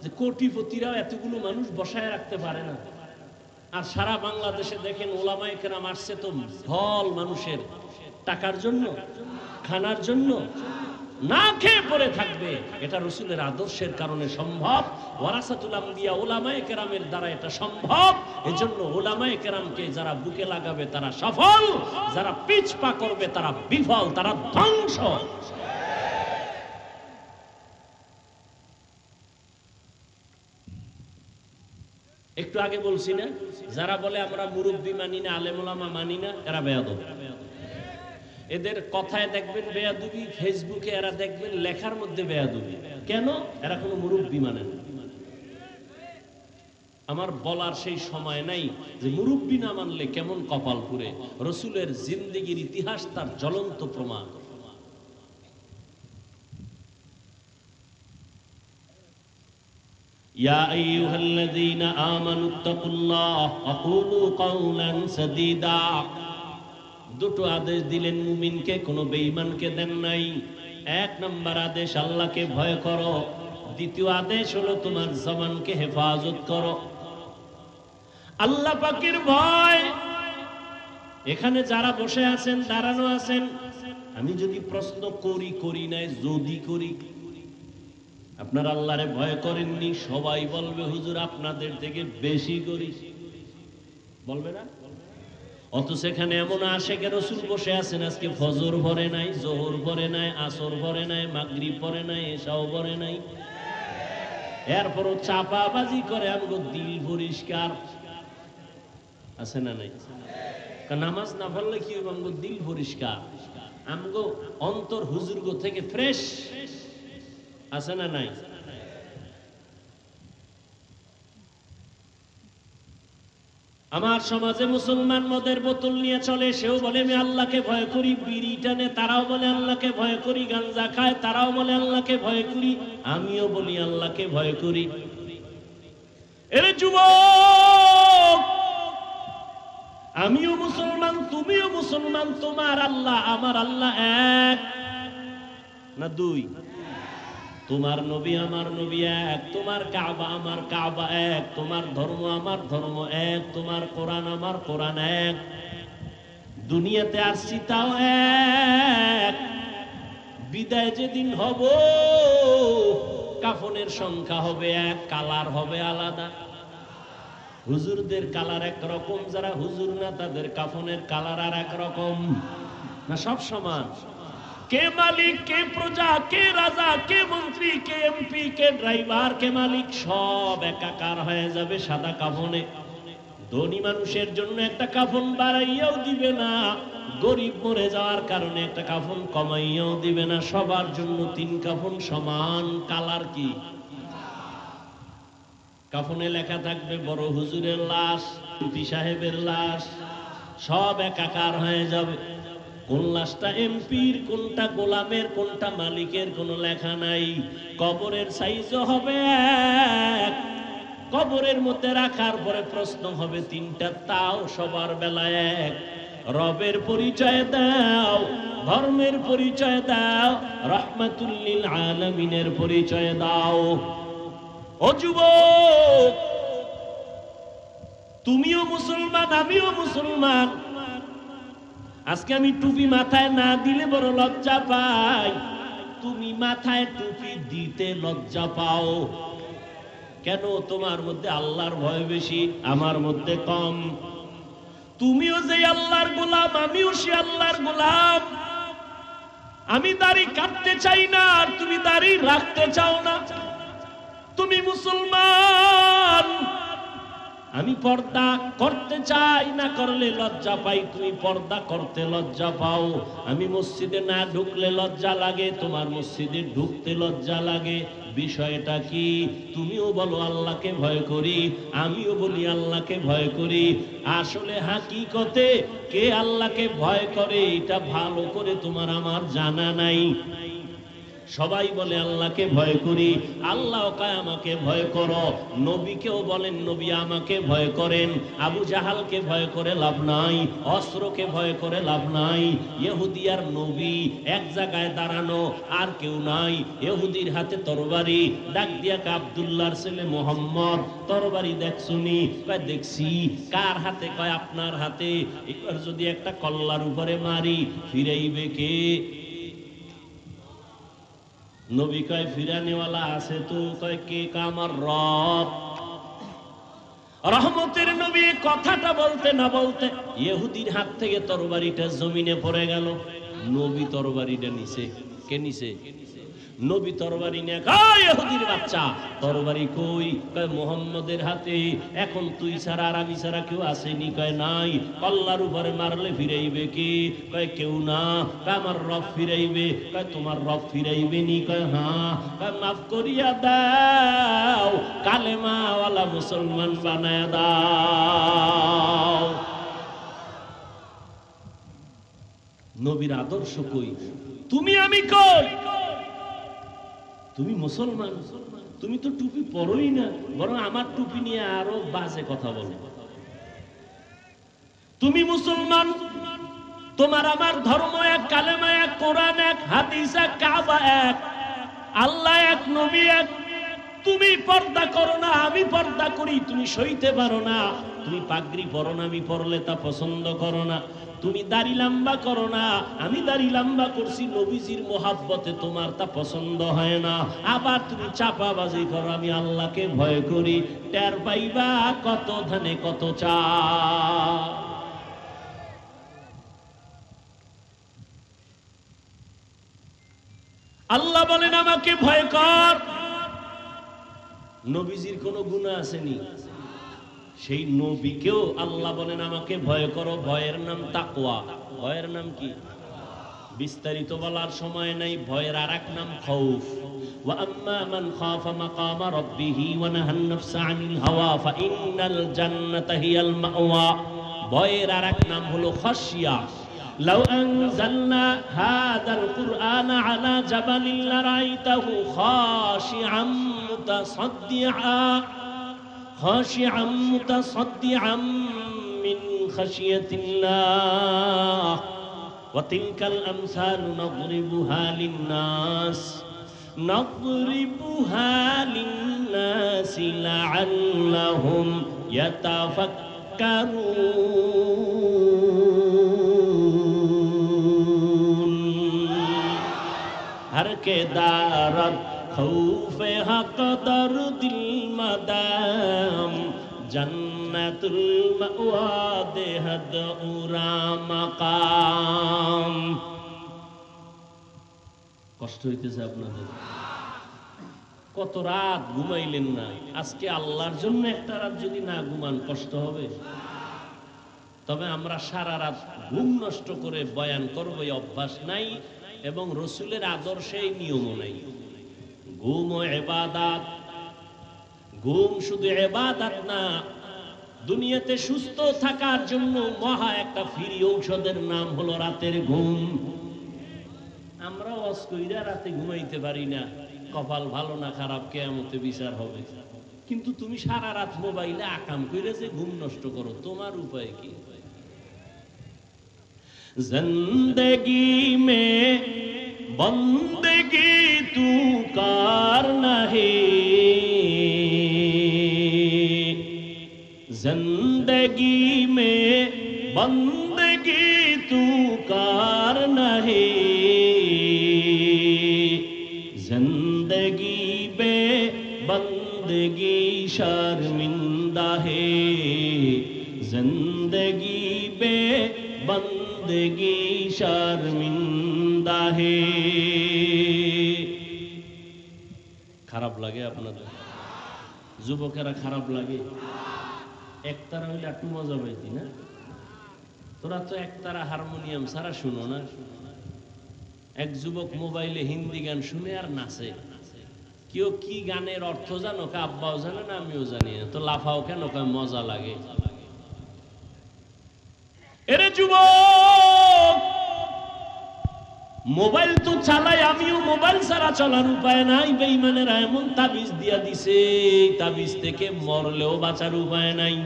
যে কোটিপতিরাও এতগুলো মানুষ বসায় রাখতে পারে না। আর সারা বাংলাদেশে দেখেন ওলামায়ে কেরাম আসছে তো ঢল মানুষের, টাকার জন্য, খানার জন্য, না খেয়ে পড়ে থাকবে। এটা রাসূলের আদর্শের কারণে সম্ভব, ওয়ারাসাতুল আম্বিয়া ওলামায়ে কেরামের দ্বারা এটা সম্ভব। এজন্য ওলামায়ে কেরামকে যারা বুকে লাগাবে তারা সফল, যারা পিছপা করবে তারা বিফল, তারা ধ্বংস। একটু আগে বলছি না, যারা বলে আমরা মুরব্বী মানি না, আলেম ওলামা মানি না, এরা বেয়াদব। এদের কথায় দেখবেন বেয়াদবি, ফেসবুকে এরা দেখবেন লেখার মধ্যে বেয়াদবি। কেন? এরা কোনো মুরব্বী মানে না। আমার বলার সেই সময় নাই যে মুরব্বী না মানলে কেমন কপাল পুরে। রাসূলের জিন্দেগির ইতিহাস তার জ্বলন্ত প্রমাণ। ইয়া আইয়ুহাল্লাযীনা আমানুত্তাকুল্লাহ ওয়া কুলু কাওলান সাদীদা। দুটো আদেশ দিলেন মুমিনকে, কোনো বেঈমানকে দেন নাই। এক নাম্বার আদেশ আল্লাহকে ভয় করো, দ্বিতীয় আদেশ হলো তোমার জবানকে হেফাজত করো। আল্লাহ পাকের ভয়। এখানে যারা বসে আছেন, দাঁড়ানো আছেন, আমি যদি প্রশ্ন করি নাই, যদি করি আপনারা আল্লাহরে ভয় করেননি, সবাই বলবে হুজুর আপনাদের থেকে বেশি করি, বলবে না? অথচ এখানে এমন আশেকে রাসূল বসে আছেন, আজকে ফজর পড়ে নাই, যোহর পড়ে নাই, আসর পড়ে নাই, মাগরিব পড়ে নাই, এশাও পড়ে নাই, এরপরও চাপাবাজি করে। আমগো দিল পরিষ্কার আছে না নাই? নামাজ না পড়লে কি হবে? আমগো দিল পরিষ্কার, আমগো অন্তর হুজুরগো থেকে ফ্রেশ আছে না নাই? আমার সমাজে মুসলমান মদের বোতল নিয়ে চলে, সেও বলে আমি আল্লাহকে ভয় করি। বিড়ি টানে, তারাও বলে আল্লাহকে ভয় করি। গাঞ্জা খায়, তারাও বলে আল্লাহকে ভয় করি। আমিও বলি আল্লাহকে ভয় করি। এরে যুবক, আমিও মুসলমান, তুমিও মুসলমান। তোমার আল্লাহ আমার আল্লাহ এক না দুই? তোমার নবী আমার নবী এক, তোমার কাবা আমার কাবা এক, তোমার ধর্ম আমার ধর্ম এক, তোমার কোরআন আমার কোরআন এক। দুনিয়াতে আসছি তাও এক। বিদায় যেদিন হব, কাফনের সংখ্যা হবে এক, কালার হবে আলাদা। হুজুরদের কালার এক রকম, যারা হুজুর না তাদের কাফনের কালার আর এক রকম না? সব সমান। কে মালিক, কে প্রজা, কে রাজা, কে মন্ত্রী, কে এমপি, কে ড্রাইভার, কে মালিক, সব একাকার হয়ে যাবে সাদা কাফনে। ধনী মানুষের জন্য একটা কাফন বাড়াইয়াও দিবে না, গরিব মরে যাওয়ার কারণে একটা কাফন কমাইয়াও দিবে না। সবার জন্য তিন কাফন সমান। কালার কি? কাফনে লেখা থাকবে বড় হুজুরের লাশ, এমপি সাহেবের লাশ, সব একাকার হয়ে যাবে। কোন লাশটা এমপির, কোনটা গোলামের, কোনটা মালিকের কোনো লেখা নাই। কবরের সাইজও হবে এক। কবরের মধ্যে রাখার পরে প্রশ্ন হবে তিনটা, তাও সবার বেলায় এক। রবের পরিচয় দাও, ধর্মের পরিচয় দাও, রাহমাতুল লিল আলামিনের পরিচয় দাও। ও যুবক, তুমিও মুসলমান, আমিও মুসলমান। আজকে আমি টুপি মাথায় না দিলে বড় লজ্জা পাই। তুমি মাথায় টুপি দিতে লজ্জা পাও কেন? তোমার মধ্যে আল্লাহর ভয় বেশি, আমার মধ্যে কম। তুমিও যে আল্লাহর গোলাম, আমিও সে আল্লাহর গোলাম। আমি দাড়ি কাটতে চাই না, আর তুমি দাড়ি রাখতে চাও না। তুমি মুসলমান, আমি পর্দা করতে চাই, না করলে লজ্জা পাই। তুমি পর্দা করতে লজ্জা পাও। আমি মসজিদে না ঢুকলে লজ্জা লাগে, তোমার মসজিদে ঢুকতে লজ্জা লাগে। বিষয়টা কি? তুমিও বলো আল্লাহকে ভয় করি, আমিও বলি আল্লাহকে ভয় করি। আসলে হাকিকতে কে আল্লাহকে ভয় করে এটা ভালো করে তোমার আমার জানা নাই। সবাই বলে আল্লাহকে ভয় করি, আল্লাহ কয় আমাকে ভয় করো। নবীকেও বলেন নবী আমাকে ভয় করেন। আবু জাহালকে ভয় করে লাভ নাই, অস্ত্রকে ভয় করে লাভ নাই। ইহুদি আর নবী এক জায়গায় দাঁড়ানো, আর কেউ নাই। ইহুদির হাতে তরবারি, ডাক দিয়া কে আব্দুল্লাহর ছেলে মোহাম্মদ তরবারি দেখছুনি? কয় দেখছি। কার হাতে? কয় আপনার হাতে। এবার যদি একটা কল্লার উপরে মারি ফিরাইবে কে? নবী কয় ফিরানেওয়ালা আছে তো। কয় কে? আমার রব। রহমতের নবী কথাটা বলতে না বলতে ইহুদির হাত থেকে তরবারিটা জমিনে পড়ে গেল। নবী তরবারিটা নিছে। কে নিছে? নবী তরবারি নিয়ে কয় ইহুদির বাচ্চা তরবারি কই? কয় মুহাম্মদের হাতে। এখন তুই ছাড়া আর আমি ছাড়া কেউ আসেনি? কয় নাই। কল্লার উপরে মারলে ফিরাইবে কে? কয় কেউ না। কয় আমার রব ফিরাইবে। কয় তোমার রব ফিরাইবে নি? কয় হ্যাঁ। কয় মাফ করিয়া দাও, কালেমাওয়ালা মুসলমান বানায় দাও। নবীর আদর্শ কই? তুমি আমি কই? তুমি মুসলমান, তুমি তো টুপি পরোই না, বরং আমার টুপি নিয়ে আরো বাজে কথা বলো। তুমি মুসলমান, তোমার আমার ধর্ম এক, কালেমা এক, কোরআন এক, হাদিস এক, কাবা এক, আল্লাহ এক, নবী এক। তুমি পর্দা করো না, আমি পর্দা করি, তুমি সইতে পারো না। তুমি পাগড়ি পরো না, আমি পরলে তা পছন্দ করো না। তুমি দাড়ি লম্বা করো না, আমি দাড়ি লম্বা করছি নবীজির মোহাব্বতে, তোমার তা পছন্দ হয় না। আবার তুমি চাপাবাজি করো, আমি আল্লাহকে ভয় করি। টের পাইবা কত ধানে কত চাল। আল্লাহ বলেন আমাকে ভয় কর। নবীজির কোনো গুনাহ আসেনি, সেই নবীকেও আল্লাহ বলেন আমাকে ভয় করো। ভয়ের নাম তাকওয়া। ভয়ের নাম কি? বিস্তারিত বলার সময় নাই। ভয়ের আরেক নাম খাউফ। ওয়া আম্মা মান খাফা মাকামা রাব্বিহি ওয়া নাহান নাফসা আনিল হাওয়া ফাইন্নাল জান্নাতা হিয়াল মাওয়া। ভয়ের আরেক নাম হলো খাশিয়া। লাউ আনজালনা হাযাল কুরআনা আলা জাবালিন লারাইতাহু খাশিআম মুতাসাদ্দিআ خاشعا متصدعا من خشية الله وتلك الأمثال نضربها للناس لعلهم يتفكرون हर के दारद खौफे हक दर दिल मदाम जन्नतुल मावा देहद उरा मकाम। কষ্ট হইতেছে আপনাদের? কত রাত ঘুমাইলেন না? আজকে আল্লাহর জন্য একটা রাত যদি না ঘুমান কষ্ট হবে। তবে আমরা সারা রাত ঘুম নষ্ট করে বয়ান করব এই অভ্যাস নাই, এবং রসুলের আদর্শে এই নিয়মও নাই। ঘুম ও ইবাদত। ঘুম শুধু ইবাদত না, দুনিয়াতে সুস্থ থাকার জন্য মহা একটা ফ্রি ঔষধের নাম হলো রাতের ঘুম। আমরা ওয়াজ কইরা রাতে ঘুমাইতে পারি না, কপাল ভালো না খারাপ কিয়ামতে বিচার হবে। কিন্তু তুমি সারা রাত মোবাইলে আকাম কইরা যে ঘুম নষ্ট করো, তোমার উপায় কি? जिंदगी में बंदगी तू करना है, जिंदगी में बंदगी तू करना है, जिंदगी बे बंदगी शर्मिंदा है, जिंदगी बे बंदगी शर्मिंदा है। খারাপ লাগে আপনাদের? যুবকেরা খারাপ লাগে? একতারা হইলে একটু মজা পাইতি না? তোরা তো একতারা হারমোনিয়াম ছাড়া শুনো না। এক যুবক মোবাইলে হিন্দি গান শুনে আর নাচে। কেউ কি গানের অর্থ জানো? কা আব্বাও জানে না, আমিও জানি না, তো লাফাও কেন? কয় মজা লাগে। এরে যুবক, মোবাইল তো চালাই, আমিও মোবাইল ছাড়া চলার উপায় নাই। বেঈমানেরা এমন তাবিজ দিয়া দিছে, তাবিজ থেকে মরলেও বাঁচার উপায় নাই।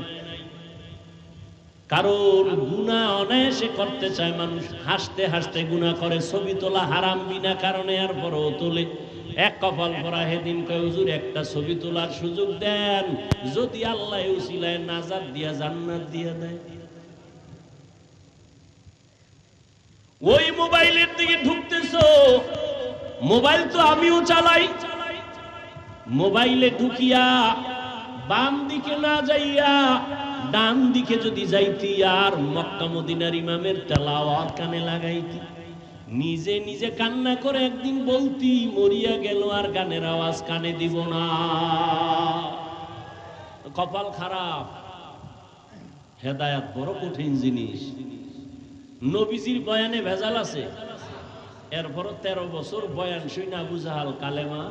কারণ গুনাহ অনায়াসে করতে চায় মানুষ, হাসতে হাসতে গুনাহ করে। ছবি তোলা হারাম বিনা কারণে, আর পরও তোলে। এক কপাল পরা হেদিন কয় হুজুর একটা ছবি তোলার সুযোগ দেন, যদি আল্লাহ উসিলায় নাজাত দিয়া জান্নাত দিয়া দেয়। ওই মোবাইলের দিকে ঢুকতেছো, মোবাইল তো আমিও চালাই। মোবাইলে ঢুকিয়া বাম দিকে না যাইয়া ডান দিকে যদি যাইতি, আর মক্কা মদিনার ইমামের তেলাওয়াত কানে লাগাইতি, নিজে নিজে কান্না করে একদিন বলতি মরিয়া গেল আর গানের আওয়াজ কানে দিব না। কপাল খারাপ। হেদায়াত বড় কঠিন জিনিস। নবীজির বয়ানে ভেজাল আছে, এরপর 13 বছর বয়ান শুনে আবু জাহাল কালেমা,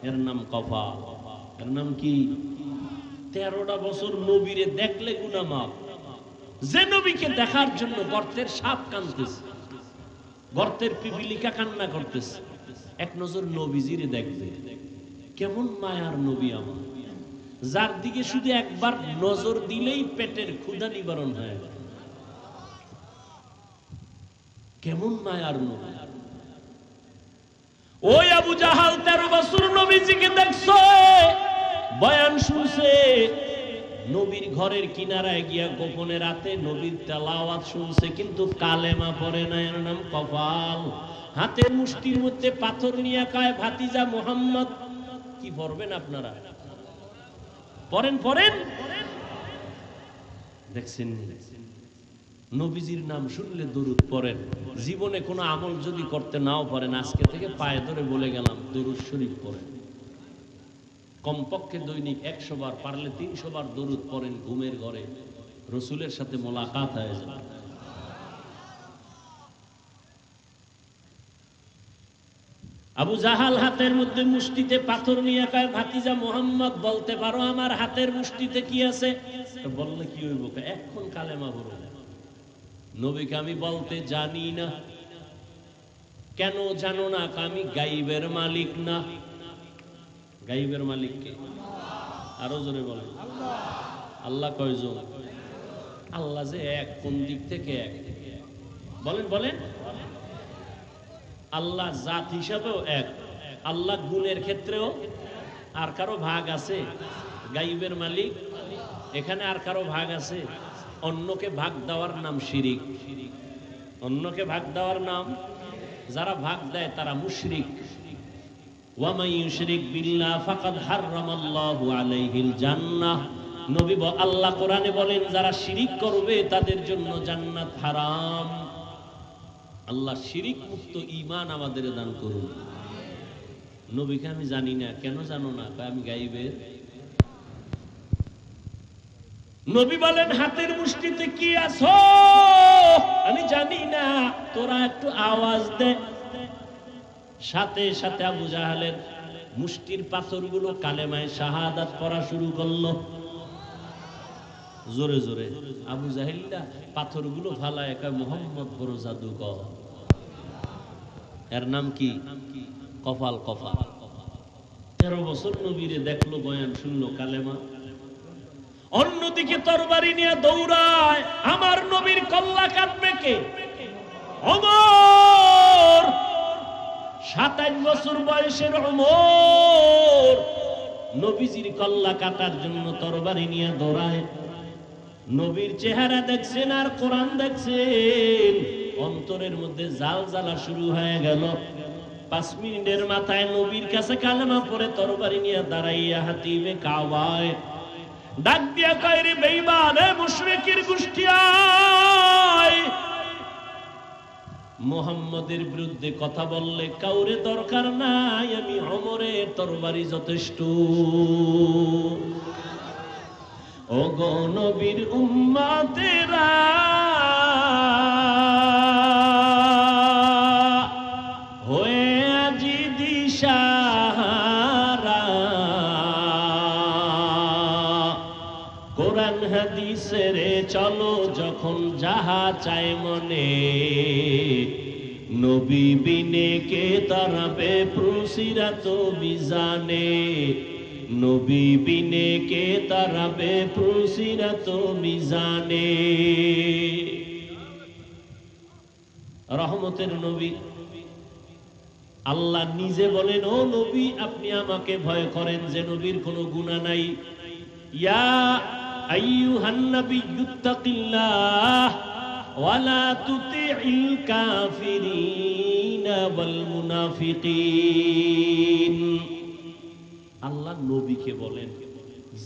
এর নাম কপাল। এর নাম কি? 13টা বছর নবীরে দেখলে গুনাহ মাফ। যে নবীকে দেখার জন্য গর্তের সাপ কাঁদতেছে, গর্তের পিপিলিকা কান্না করতেছে, এক নজর নবীজিরে দেখবে। কেমন মায়ার নবী আমার, যার দিকে শুধু একবার নজর দিলেই পেটের ক্ষুধা নিবারণ হয়। কেমন মায়ার নবী। ওই আবু জাহাল 13 বছর নবীজিকে দেখছে, বয়ান শুনছে, নবীর ঘরের কিনারায় গিয়া গোপনে রাতে নবীর তেলাওয়াত শুনছে, কিন্তু কালেমা পড়ে না। এর নাম কপাল। হাতের মুষ্টির মধ্যে পাথর নিয়ে কয় ভাতিজা মুহাম্মদ। কি পড়বেন আপনারা? পড়েন পড়েন। দেখছেন নবীজির নাম শুনলে দরুদ পড়েন। জীবনে কোনো আমল যদি করতে নাও পারেন, আজকে থেকে পায়ে ধরে বলে গেলাম দরুদ শরীফ পড়েন। কমপক্ষে দৈনিক 100 বার, পারলে 300 বার দরুদ পড়েন। ঘুমের ঘরে রসুলের সাথে মোলাকাত হয়ে যাবে। আবু জাহাল হাতের মধ্যে মুষ্টিতে পাথর নিয়ে কয় ভাতিজা মুহাম্মদ, বলতে পারো আমার হাতের মুষ্টিতে কি আছে? বললে কি হইব? এখন কালেমা পড়ো। নবীকে আমি বলতে জানি না। কেন জানো না? আমি গাইবের মালিক না। গাইবের মালিক কে? আরো জোরে বলেন। আল্লাহ কয়জন? আল্লাহ যে এক, কোন দিক থেকে এক? বলেন বলেন। আল্লাহ জাত হিসাবেও এক, আল্লাহ গুণের ক্ষেত্রেও। আর কারো ভাগ আছে? গাইবের মালিক এখানে আর কারো ভাগ আছে? অন্যকে ভাগ দেওয়ার নাম শিরিক। অন্যকে ভাগ দেওয়ার নাম, যারা ভাগ দেয় তারা মুশরিক। ওয়া মান ইউশরিক বিল্লাহ ফাকাদ হারামাল্লাহু আলাইহিল জান্নাহ। নবী আল্লাহ কোরআনে বলেন, যারা শিরিক করবে তাদের জন্য জান্নাত হারাম। আল্লাহ শিরিক মুক্ত ঈমান আমাদের দান করুন। নবীকে আমি জানি না। কেন জানো না? আমি গাইবের। নবী বলেন হাতের মুষ্টিতে কি আছো? আমি জানি না। তোরা একটু আওয়াজ দে। সাথে সাথে আবু জাহালের মুষ্টির পাথরগুলো কালেমায়ে শাহাদাত পড়া শুরু করলো জোরে জোরে। আবু জাহেলটা পাথরগুলো ফালায় একা মুহাম্মদ বড় জাদুকর। এর নাম কি? কপাল। কপাল। 13 বছর নবীরে দেখলো, বয়ান শুনলো, কালেমা। অন্যদিকে তরবারি নিয়ে দৌড়ায়। আমার নবীর কল্লা কাটবে কে? ওমর। 27 বছর বয়সের ওমর নবীজির কল্লা কাটার জন্য তরবারি নিয়ে দৌড়ায়। নবীর চেহারা দেখছেন আর কোরআন দেখছেন, অন্তরের মধ্যে জাল জ্বালা শুরু হয়ে গেল। 5 মিনিটের মাথায় নবীর কাছে কালেমা পড়ে তরবারি নিয়ে দাঁড়াইয়া হাতিবে কাবায় ডাক দিয়া কয়, রে বেঈমান, এ মুশরিকের গোষ্ঠী, আয়। মুহাম্মদের বিরুদ্ধে কথা বললে কাউরে দরকার নাই, আমি ওমরের তরবারি যথেষ্ট। ও গো নবীর উম্মতেরা, হয়ে আজি দিশাহারা, কোরআন হাদিসের চলো যখন যাহা চায় মনে, নবী বিনে কে তারাবে প্রসিরাত মিজানে, নবী বিনে কে তারাবে প্রসিরাত মিজানে। রহমতের নবী আল্লাহ নিজে বলেন, ও নবী আপনি আমাকে ভয় করেন যে নবীর কোনো গুনাহ নাই। ইয়া আইয়ুহান নাবিয়্যুত্তাকিল্লাহ ওয়া লা তুতি'ল কাফিরিনা ওয়াল মুনাফিকিন। আল্লাহ নবীকে বলেন,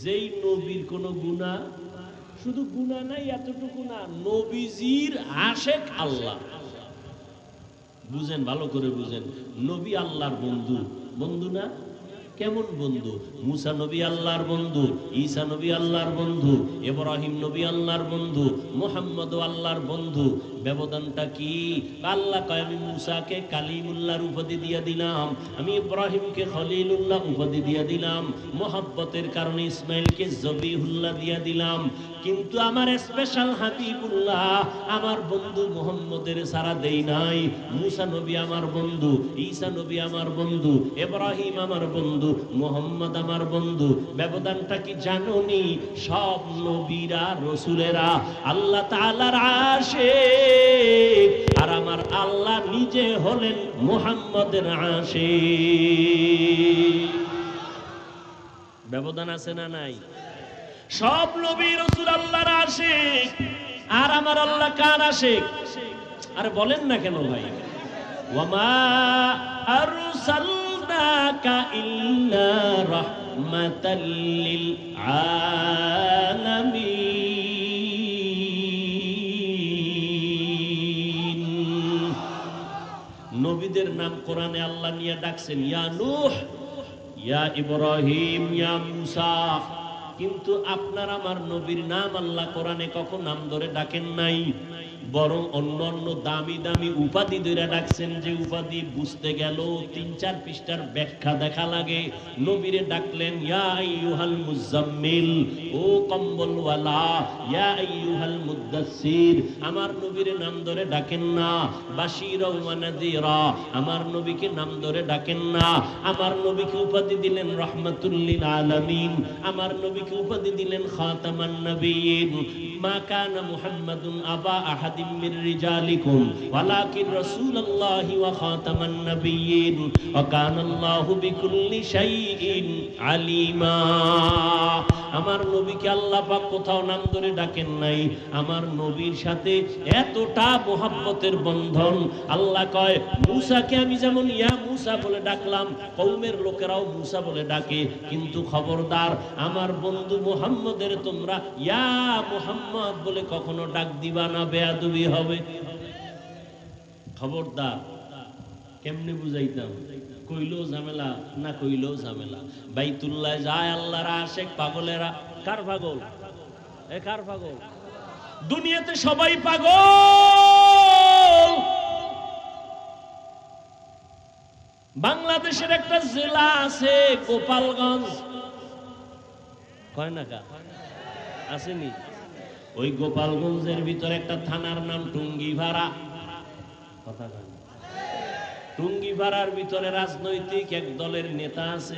যেই নবীর কোনো গুনাহ, শুধু গুনাহ নাই এতটুকু না, নবীজির আশেক আল্লাহ। বুঝেন, ভালো করে বুঝেন, নবী আল্লাহর বন্ধু। বন্ধু না? কেমন বন্ধু? মুসা নবী আল্লাহর বন্ধু, ঈসা নবী আল্লাহর বন্ধু, ইব্রাহিম নবী আল্লাহর বন্ধু, মুহাম্মদ আল্লাহর বন্ধু। ব্যবধানটা কি? আল্লাহ কয়, আমি মুসাকে কালিমুল্লাহর উপাধি দিয়ে দিলাম, আমি ইব্রাহিমকে খলিলুল্লাহ উপাধি দিয়ে দিলাম, মোহাব্বতের কারণে ইসমাইলকে জবিহুল্লাহ দিয়ে দিলাম। কিন্তু আমার স্পেশাল হাবিবুল্লাহ আমার বন্ধু মুহাম্মদের সারা দেই নাই। মুসা নবী আমার বন্ধু, ঈসা নবী আমার বন্ধু, ইব্রাহিম আমার বন্ধু, মুহাম্মদ আমার বন্ধু। ব্যবধানটা কি জানোনি? সব নবীরা রাসূলেরা আল্লাহ তাআলার আশিক, আর আমার আল্লাহ নিজে হলেন মুহাম্মদের আশিক। ব্যবধান আছে না নাই? সব নবী রাসূল আল্লাহর আশিক, আর আমার আল্লাহ কার আশিক? আরে বলেন না কেন ভাই? ওয়ামা আরসালনাকা ইল্লা রাহমাতাল লিল আলামিন। নবীদের নাম কোরআনে আল্লাহ নিয়ে ডাকছেন, ইয়া নূহ, ইয়া ইব্রাহিম, ইয়া মুসা। কিন্তু আপনার আমার নবীর নাম আল্লাহ কোরআনে কখন নাম ধরে ডাকেন নাই, বরং অন্য অন্য দামি দামি উপাধি ধরে ডাকছেন, যে উপাধি বুঝতে গেল ৩-৪ পৃষ্ঠার ব্যাখ্যা দেখা লাগে। নবীরে ডাকলেন ইয়া আইয়ুহাল মুজাম্মিল, ও কম্বলওয়ালা, ইয়া আইয়ুহাল মুদ্দাসসির। আমার নবীরে নাম ধরে ডাকেন না। বাশীরা ওয়া নাযীরা, আমার নবীকে নাম ধরে ডাকেন না। আমার নবীকে উপাধি দিলেন রাহমাতুল লিল আলামিন, আমার নবীকে উপাধি দিলেন খাতামান নবিয়্যিন। মা কানা মুহাম্মাদুন আবা আহাদিম মির রিজালিকুম ওয়ালাকিন রাসূলুল্লাহি ওয়া খাতামান নবিয়্যিন ওয়া কানাল্লাহু বিকুল্লি শাইইন আলিমা। আমার নবীকে আল্লাহ পাক কোথাও নাম ধরে ডাকেন নাই। আমার নবীর সাথে এতটা মোহাব্বতের বন্ধন, আল্লাহ কয় মুসাকে আমি যেমন ইয়া মুসা বলে ডাকলাম, কওমের লোকেরাও মুসা বলে ডাকে, কিন্তু খবরদার আমার বন্ধু মুহাম্মদের তোমরা ইয়া মুহাম্মদ বলে কখনো ডাক দিবা না, বেয়াদবি হবে। খবরদার। কেমনে বুঝাইতাম? কইলেও ঝামেলা, না কইলেও ঝামেলা। বাইতুল্লাহ যায় আল্লাহর আশিক পাগলেরা। কার পাগল? কার পাগল? দুনিয়াতে সবাই পাগল। বাংলাদেশের একটা জেলা আছে গোপালগঞ্জ, কয় না কা আসেনি? ওই গোপালগঞ্জের ভিতরে একটা থানার নাম টুঙ্গিপাড়া। কথা কয় না? টুঙ্গিপাড়ার ভিতরে রাজনৈতিক এক দলের নেতা আছে,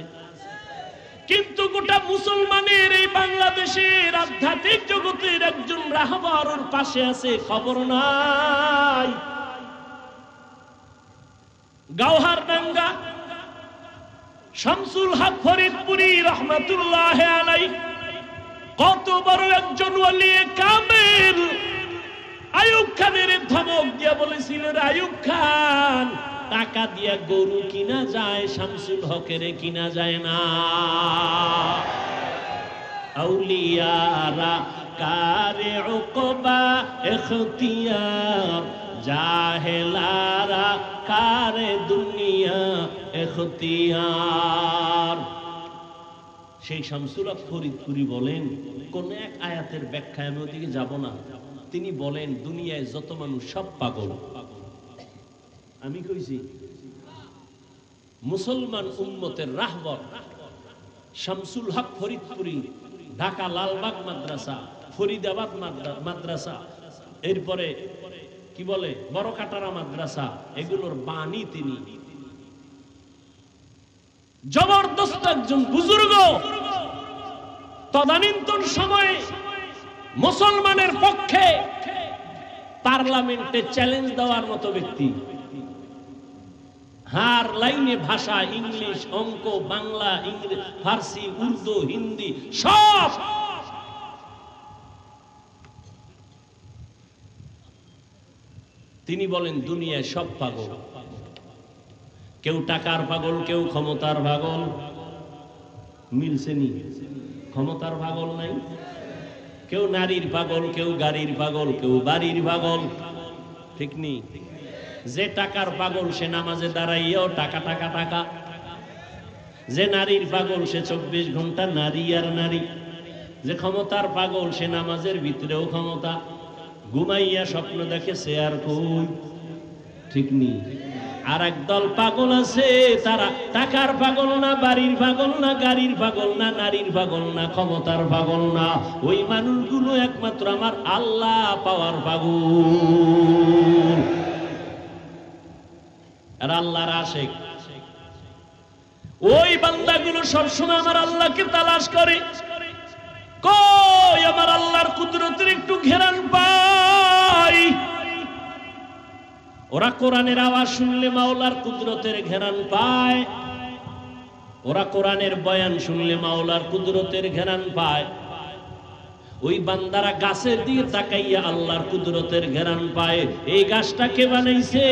কিন্তু গোটা মুসলমানের এই বাংলাদেশের আধ্যাত্মিক জগতের একজন রাহবার ওর পাশে আছে, খবর নাই। গাওহারডাঙ্গা শামসুল হক ফরিদপুরি রহমাতুল্লাহ আলাইহি কত বড় একজন ওলি কামেল। আইয়ুব খানের ধমক দিয়ে বলেছিলেন, আইয়ুব খান টাকা দিয়ে গরু কিনা যায়, শামসুল হকের কিনা যায় না। আউলিয়ারা কারে উকবা ইখতিয়ার, জাহেলারা কারে দুনিয়া ইখতিয়ার। সেই শামসুল হক ফরিদপুরি বলেন, কোন এক আয়াতের ব্যাখ্যায় আমি ওদিকে যাব না। তিনি বলেন দুনিয়ায় যত মানুষ সব পাগল। আমি কইছি মুসলমান উম্মতের রাহবর শামসুল হক ফরিদপুরি, ঢাকা লালবাগ মাদ্রাসা, ফরিদাবাদ মাদ্রাসা, এরপরে কি কি বলে বড় কাটারা মাদ্রাসা, এগুলোর বাণী তিনি। জবরদস্ত একজন বুজুর্গ, তদানীন্তন সময়ে মুসলমানের পক্ষে পার্লামেন্টে চ্যালেঞ্জ দেওয়ার মতো ব্যক্তি। হার লাইনে ভাষা, ইংলিশ, অঙ্ক, বাংলা, ইংরেজি, ফার্সি, উর্দু, হিন্দি সব। তিনি বলেন দুনিয়ায় সব পাগল, কেউ টাকার পাগল, কেউ ক্ষমতার পাগল। মিলছে নি? ক্ষমতার পাগল নাই, কেউ নারীর পাগল, কেউ গাড়ির পাগল, কেউ বাড়ির পাগল, ঠিক নি? যে টাকার পাগল সে নামাজে দাঁড়াইয়াও টাকা টাকা টাকা, যে নারীর পাগল সে 24 ঘন্টা নারী আর নারী, যে ক্ষমতার পাগল সে নামাজের ভিতরেও ক্ষমতা, ঘুমাইয়া স্বপ্ন দেখে সে আর কই, ঠিক নি? আর একদল পাগল আছে, তারা টাকার পাগল না, বাড়ির পাগল না, গাড়ির পাগল না, নারীর পাগল না, ক্ষমতার পাগল না। ওই মানুষগুলো একমাত্র আমার আল্লাহ পাওয়ার পাগল আর আল্লাহর আশিক। ওই বান্দাগুলো সবসময় আমার আল্লাহকে তালাশ করে, কই আমার আল্লাহর কুদরতের একটু ঘেরান পাই। ওরা কোরআনের আওয়াজ শুনলে মাওলার কুদরতের ঘেরান পায়, ওরা কোরআনের বয়ান শুনলে মাওলার কুদরতের ঘেরান পায়। ওই বান্দারা গাছের দিকে তাকাইয়া আল্লাহর কুদরতের ঘেরান পায়। এই গাছটা কে বানাইছে?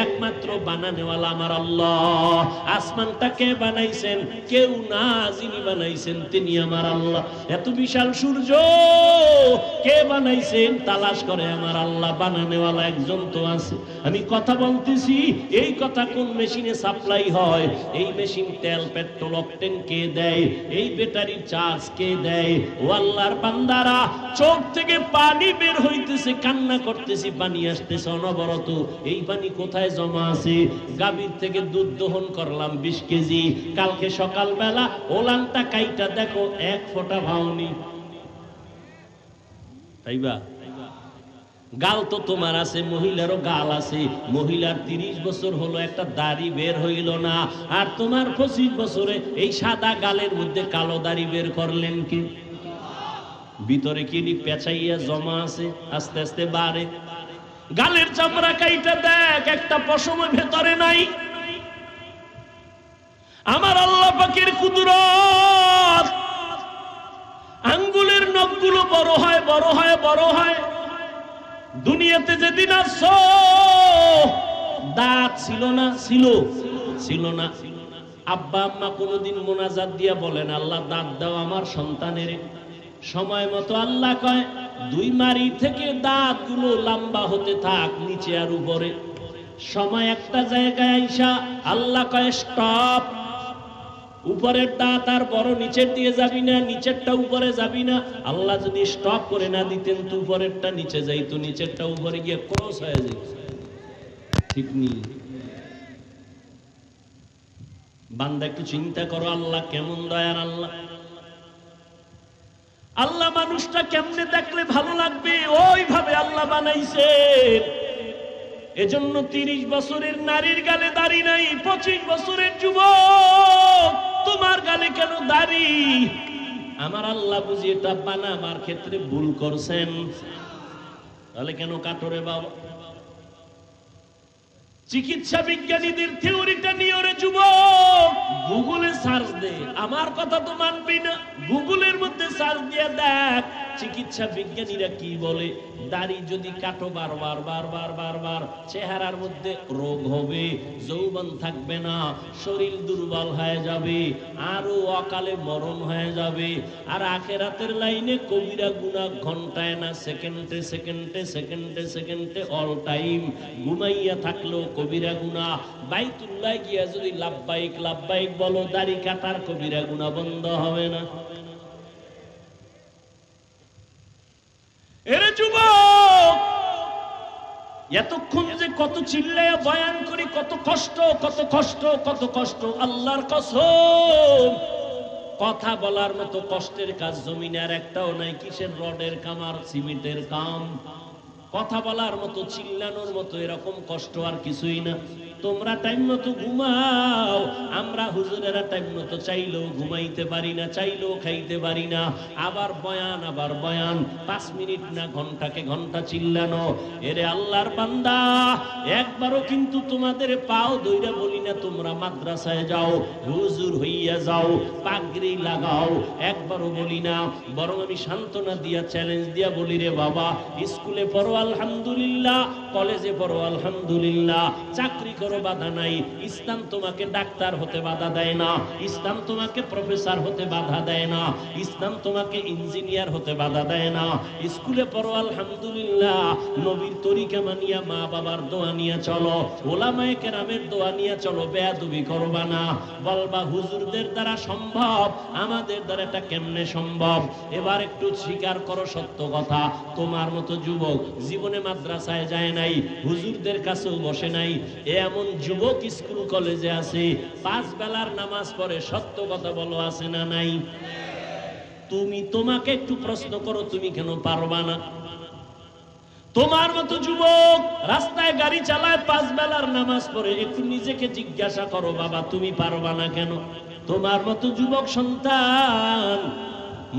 একমাত্র বানানেওয়ালা আমার আল্লাহ। আসমানটা কে বানাইছেন? কেউ না, যিনি বানাইছেন তিনি আমার আল্লাহ। এত বিশাল সূর্য কে বানাইছেন? তালাশ করে আমার আল্লাহ। বানানেওয়ালা একজন তো আছে। আমি কথা বলতেছি, এই কথা কোন মেশিনে সাপ্লাই হয়? এই মেশিন তেল, পেট্রোল, অকটেন কে দেয়? এই ব্যাটারি চার্জ কে দেয়? ও আল্লাহর বান্দারা, চোখ থেকে পানি বের হইতেছে, কান্না করতেছি, পানি আসতেছে অনবরত। এই পানি কোথায় জমা আছে? গাভীর থেকে দুধ দহন করলাম 20 কেজি, কালকে সকালবেলা ওলানটা কাইটা দেখো 1 ফোঁটা ভাওনি। তাইবা গাল তো তোমার আছে, মহিলারও গাল আছে। মহিলার 30 বছর হলো একটা দাড়ি বের হইল না, আর তোমার 25 বছরে এই সাদা গালের মধ্যে কালো দাড়ি বের করলেন কি? ভিতরে কি পেঁচাইয়া জমা আছে, আস্তে আস্তে বাড়ে। গালের চামড়া কাইটা দেখ, একটা পশম ভেতরে নাই। আমার আল্লাহ পাকের কুদরত। আঙ্গুলের নখগুলো বড় হয়, বড় হয়, বড় হয়। দুনিয়াতে যেদিন আসছো দাঁত ছিল না, ছিল না। আব্বা আম্মা কোনদিন মোনাজাত দিয়া বলেন, আল্লাহ দাঁত দাও আমার সন্তানের। সময় মতো আল্লাহ কয় 2 মারি থেকে দাঁতগুলো লম্বা হতে থাক, নিচে আর উপরে। সময় একটা জায়গায় আইসা আল্লাহ কয় স্টপ। উপরের দাঁত আর বড়, নিচের দিয়ে যাবি না, নিচেরটা উপরে যাবি না। আল্লাহ যদি স্টপ করে না দিতেন তো উপরেরটা নিচে যাইতো, নিচেরটা উপরে গিয়ে ক্রস হয়ে যেত, ঠিক নেই? বান্দা একটু চিন্তা করো, আল্লাহ কেমন দয়ার আল্লাহ। আল্লাহ মানুষটা কেমনে দেখলে ভালো লাগবে, ওইভাবে আল্লাহ বানাইছে। এজন্য 30 বছরের নারীর গালে দাড়ি নাই, 25 বছরের যুবক তোমার গালে কেন দাড়ি? আমার আল্লাহ বুঝি এটা বানাবার ক্ষেত্রে ভুল করছেন, তাহলে কেন কাটরে বাবা? চিকিৎসা বিজ্ঞানীদের থিওরিটা নিয়ে রে যুবক, গুগলে সার্চ দে। আমার কথা তো মানবি না, গুগলের মধ্যে সার্চ দিয়ে দেখ চিকিৎসা বিজ্ঞানীরা কি বলে। দাড়ি যদি কাটো বারবার বারবার বারবার, চেহারার মধ্যে রোগ হবে, যৌবন থাকবে না, শরীর দুর্বল হয়ে যাবে, আরো অকালে মরণ হয়ে যাবে। আর আখিরাতের লাইনে কবিরা গুনাহ ঘন্টায় না, সেকেন্ডে সেকেন্ডে সেকেন্ডে সেকেন্ডে অল টাইম। ঘুমাইয়া থাকলেও কবিরা গুনাহ। বাইতুল্লাহ গিয়া যদি লাব্বাইক লাব্বাইক বলো, দাড়ি কাটার কবিরা গুনাহ বন্ধ হবে না। এরে যুবক, এতক্ষণ যে কত চিল্লায়া বয়ান করি, কত কষ্ট, কত কষ্ট, কত কষ্ট। আল্লাহর কসম, কথা বলার মতো কষ্টের কাজ জমিনে আর একটাও নাই। কিসের রডের কাম আর সিমেন্টের কাম? কথা বলার মতো, চিল্লানোর মতো এরকম কষ্ট আর কিছুই না। তোমরা টাইম মতো ঘুমাও, আমরা হুজুরেরা টাইম মতো চাইলেও ঘুমাইতে পারি না, চাইলেও খাইতে পারি না। আবার বয়ান, আবার বয়ান, 5 মিনিট না ঘন্টাকে ঘন্টা চিল্লানো। এরে আল্লাহর বান্দা, একবারও কিন্তু তোমাদের পাও দইরা বলি না তোমরা মাদ্রাসায় যাও, হুজুর হইয়া যাও, পাগড়ি লাগাও, একবারও বলি না। বরং আমি সান্ত্বনা দিয়া, চ্যালেঞ্জ দিয়া বলি, রে বাবা, স্কুলে পড়ো আলহামদুলিল্লাহ, কলেজে পড়ো আলহামদুলিল্লাহ, চাকরি করো বাধা নাই। ইসলাম তোমাকে ডাক্তার হতে বাধা দেয় না, ইসলাম তোমাকে প্রফেসর হতে বাধা দেয় না, ইসলাম তোমাকে ইঞ্জিনিয়ার হতে বাধা দেয় না। স্কুলে পড়ো আলহামদুলিল্লাহ, নবীর তরিকা মানিয়া, মা বাবার দোয়া নিয়ে চলো, ওলামায়ে কেরামের দোয়া নিয়ে চলো, বেয়াদবি করবা না। বলবা হুজুরদের দ্বারা সম্ভব, আমাদের দ্বারা এটা কেমনে সম্ভব? এবার একটু স্বীকার করো সত্য কথা, তোমার মতো যুবক জীবনে মাদ্রাসায় যায় নাই, হুজুরদের কাছেও বসে নাই, এমন যুবক স্কুল কলেজে আছে, 5 বেলার নামাজ পড়ে। সত্য কথা বলো, আছে না নাই? তোমাকে একটু প্রশ্ন করো, তুমি কেন পারবা না? তোমার মতো যুবক রাস্তায় গাড়ি চালায়, 5 বেলার নামাজ পড়ে, একটু নিজেকে জিজ্ঞাসা করো, বাবা তুমি পারবা না কেন? তোমার মতো যুবক সন্তান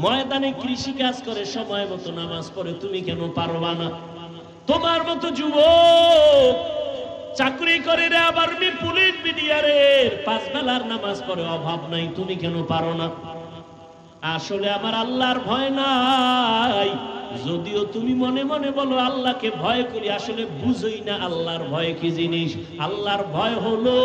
ময়দানে কৃষি কাজ করে, সময় মতো নামাজ পড়ে, তুমি কেন পারবা না? তোমার মতো যুবক চাকরি করে রে, আবার পুলিশ বিডিআরের, 5 বেলার নামাজ পড়ে, অভাব নাই, তুমি কেন পারো না? আসলে আমার আল্লাহর ভয় নাই। যদিও তুমি মনে মনে বলো আল্লাহকে ভয় করি, আসলে বুঝই না আল্লাহর ভয় কি জিনিস। আল্লাহর ভয় হলো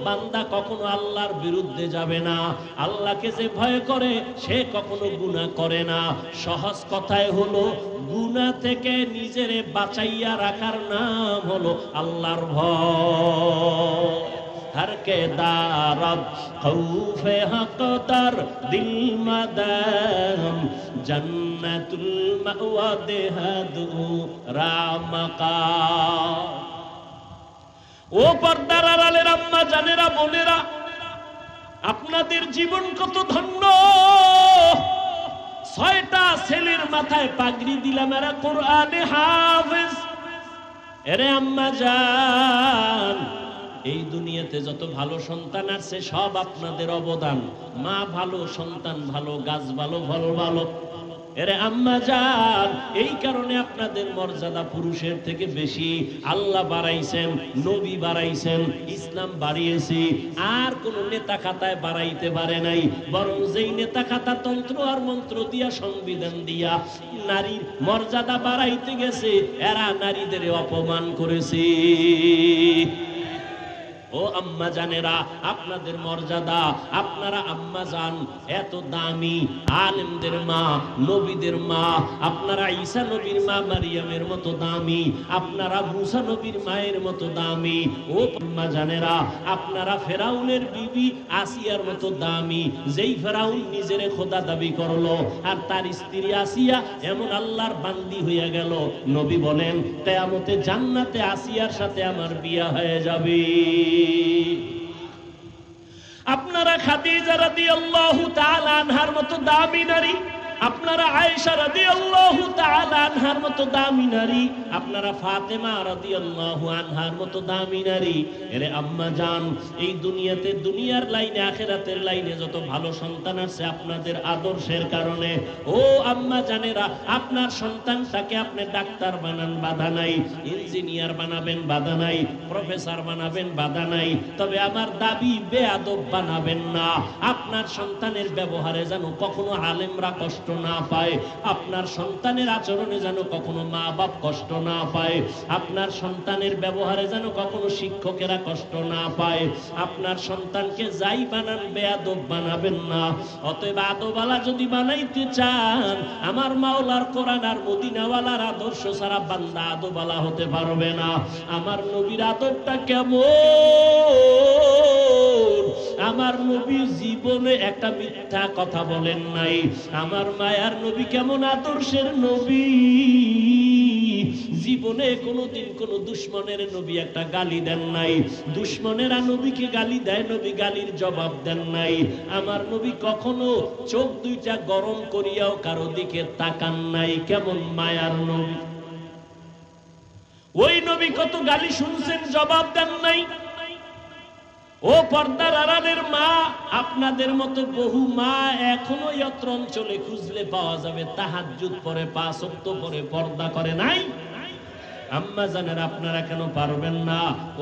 বান্দা কখনো আল্লাহর বিরুদ্ধে যাবে না। আল্লাহকে যে ভয় করে সে কখনো গুনাহ করে না। সহজ কথায় হলো, গুনাহ থেকে নিজেরে বাঁচাইয়া রাখার নাম হলো আল্লাহর ভয়। हर के दारब खौफे हक दर दिल मदम जन्नतुल मअवा देहदु रामका। ও পর্দার আড়ালের আম্মা জানেরা, বোনেরা, আপনাদের জীবন কত ধন্য। 6টা ছেলের মাথায় পাগড়ি দিলাম, এরা কোরআনে হাফেজ। এরে আম্মা জান, এই দুনিয়াতে যত ভালো সন্তান আছে সব আপনাদের অবদান। মা ভালো, সন্তান ভালো, গাছ ভালো, ফল ভালো। এরে আম্মা জান, এই কারণে আপনাদের মর্যাদা পুরুষের থেকে বেশি। আল্লাহ বাড়াইছেন, নবী বাড়াইছেন, ইসলাম বাড়িয়েছি। আর কোন নেতা খাতায় বাড়াইতে পারে নাই। বরং যেই নেতা খাতা তন্ত্র আর মন্ত্র দিয়া, সংবিধান দিয়া নারীর মর্যাদা বাড়াইতে গেছে, এরা নারীদের অপমান করেছে। ও আম্মা জানেরা, আপনাদের মর্যাদা, আপনারা আম্মা জান এত দামি, আলেমদের মা, নবীদের মা। আপনারা ঈসা নবীর মা মারিয়ামের মতো দামি, আপনারা মুসা নবীর মায়ের মতো দামি। ও আম্মা জানেরা, আপনারা ফেরাউনের বিবি আসিয়ার মতো দামি। যেই ফেরাউন নিজের খোদা দাবি করলো, আর তার স্ত্রী আসিয়া এমন আল্লাহর বান্দি হইয়া গেল, নবী বলেন কিয়ামতে জান্নাতে আসিয়ার সাথে আমার বিয়া হয়ে যাবে। আপনারা খাদিজা রাদিয়াল্লাহু তাআলা আনহার মতো দামি নারী, আপনারা আয়েশা রাদিয়াল্লাহু তাআলা আনহার মতো দামি নারী, আপনারা ফাতেমা রাদিয়াল্লাহু আনহার মতো দামি নারী। এরে আম্মা জান, এই দুনিয়াতে, দুনিয়ার লাইনে, আখিরাতের লাইনে যত ভালো সন্তান আছে আপনাদের আদর্শের কারণে। ও আম্মা জানেরা, আপনার সন্তানটাকে আপনি ডাক্তার বানান, বাধা নাই। ইঞ্জিনিয়ার বানাবেন, বাধা নাই। প্রফেসর বানাবেন, বাধা নাই। তবে আমার দাবি, বেয়াদব বানাবেন না। আপনার সন্তানের ব্যবহারে যেন কখনো আলেমরা কষ্ট না পায়, আপনার সন্তানের আচরণে যেন কখনো মা বাপ কষ্ট না পায়, আপনার সন্তানের ব্যবহারে যেন কখনো শিক্ষকেরা কষ্ট না পায়। আপনার সন্তানকে যাই বানান, বেয়াদব বানাবেন না। অতএব আদবওয়ালা যদি বানাইতে চান, আমার মাওলার কোরআন আর মদিনাওয়ালার আদর্শ ছাড়া বান্দা আদবওয়ালা হতে পারবে না। আমার নবীর আদবটা কেমন? আমার নবী জীবনে একটা মিথ্যা কথা বলেন নাই। আমার মায়ার নবী কেমন আদর্শের নবী, জীবনে কোনোদিন কোন দুশ্মনের নবী একটা গালি দেন নাই। দুশ্মনেরা নবীকে গালি দেয়, নবী গালির জবাব দেন নাই। আমার নবী কখনো চোখ দুইটা গরম করিয়াও কারো দিকে তাকান নাই। কেমন মায়ার নবী! ওই নবী কত গালি শুনছেন, জবাব দেন নাই। ও পর্দার আড়ালের মা, আপনাদের মতো বহু মা এখনো যত্র অঞ্চলে খুঁজলে পাওয়া যাবে তাহাজ্জুদ পড়ে, 5 ওয়াক্ত পড়ে, পর্দা করে নাই। আম্মা জানেন, আপনারা কেন পারবেন না?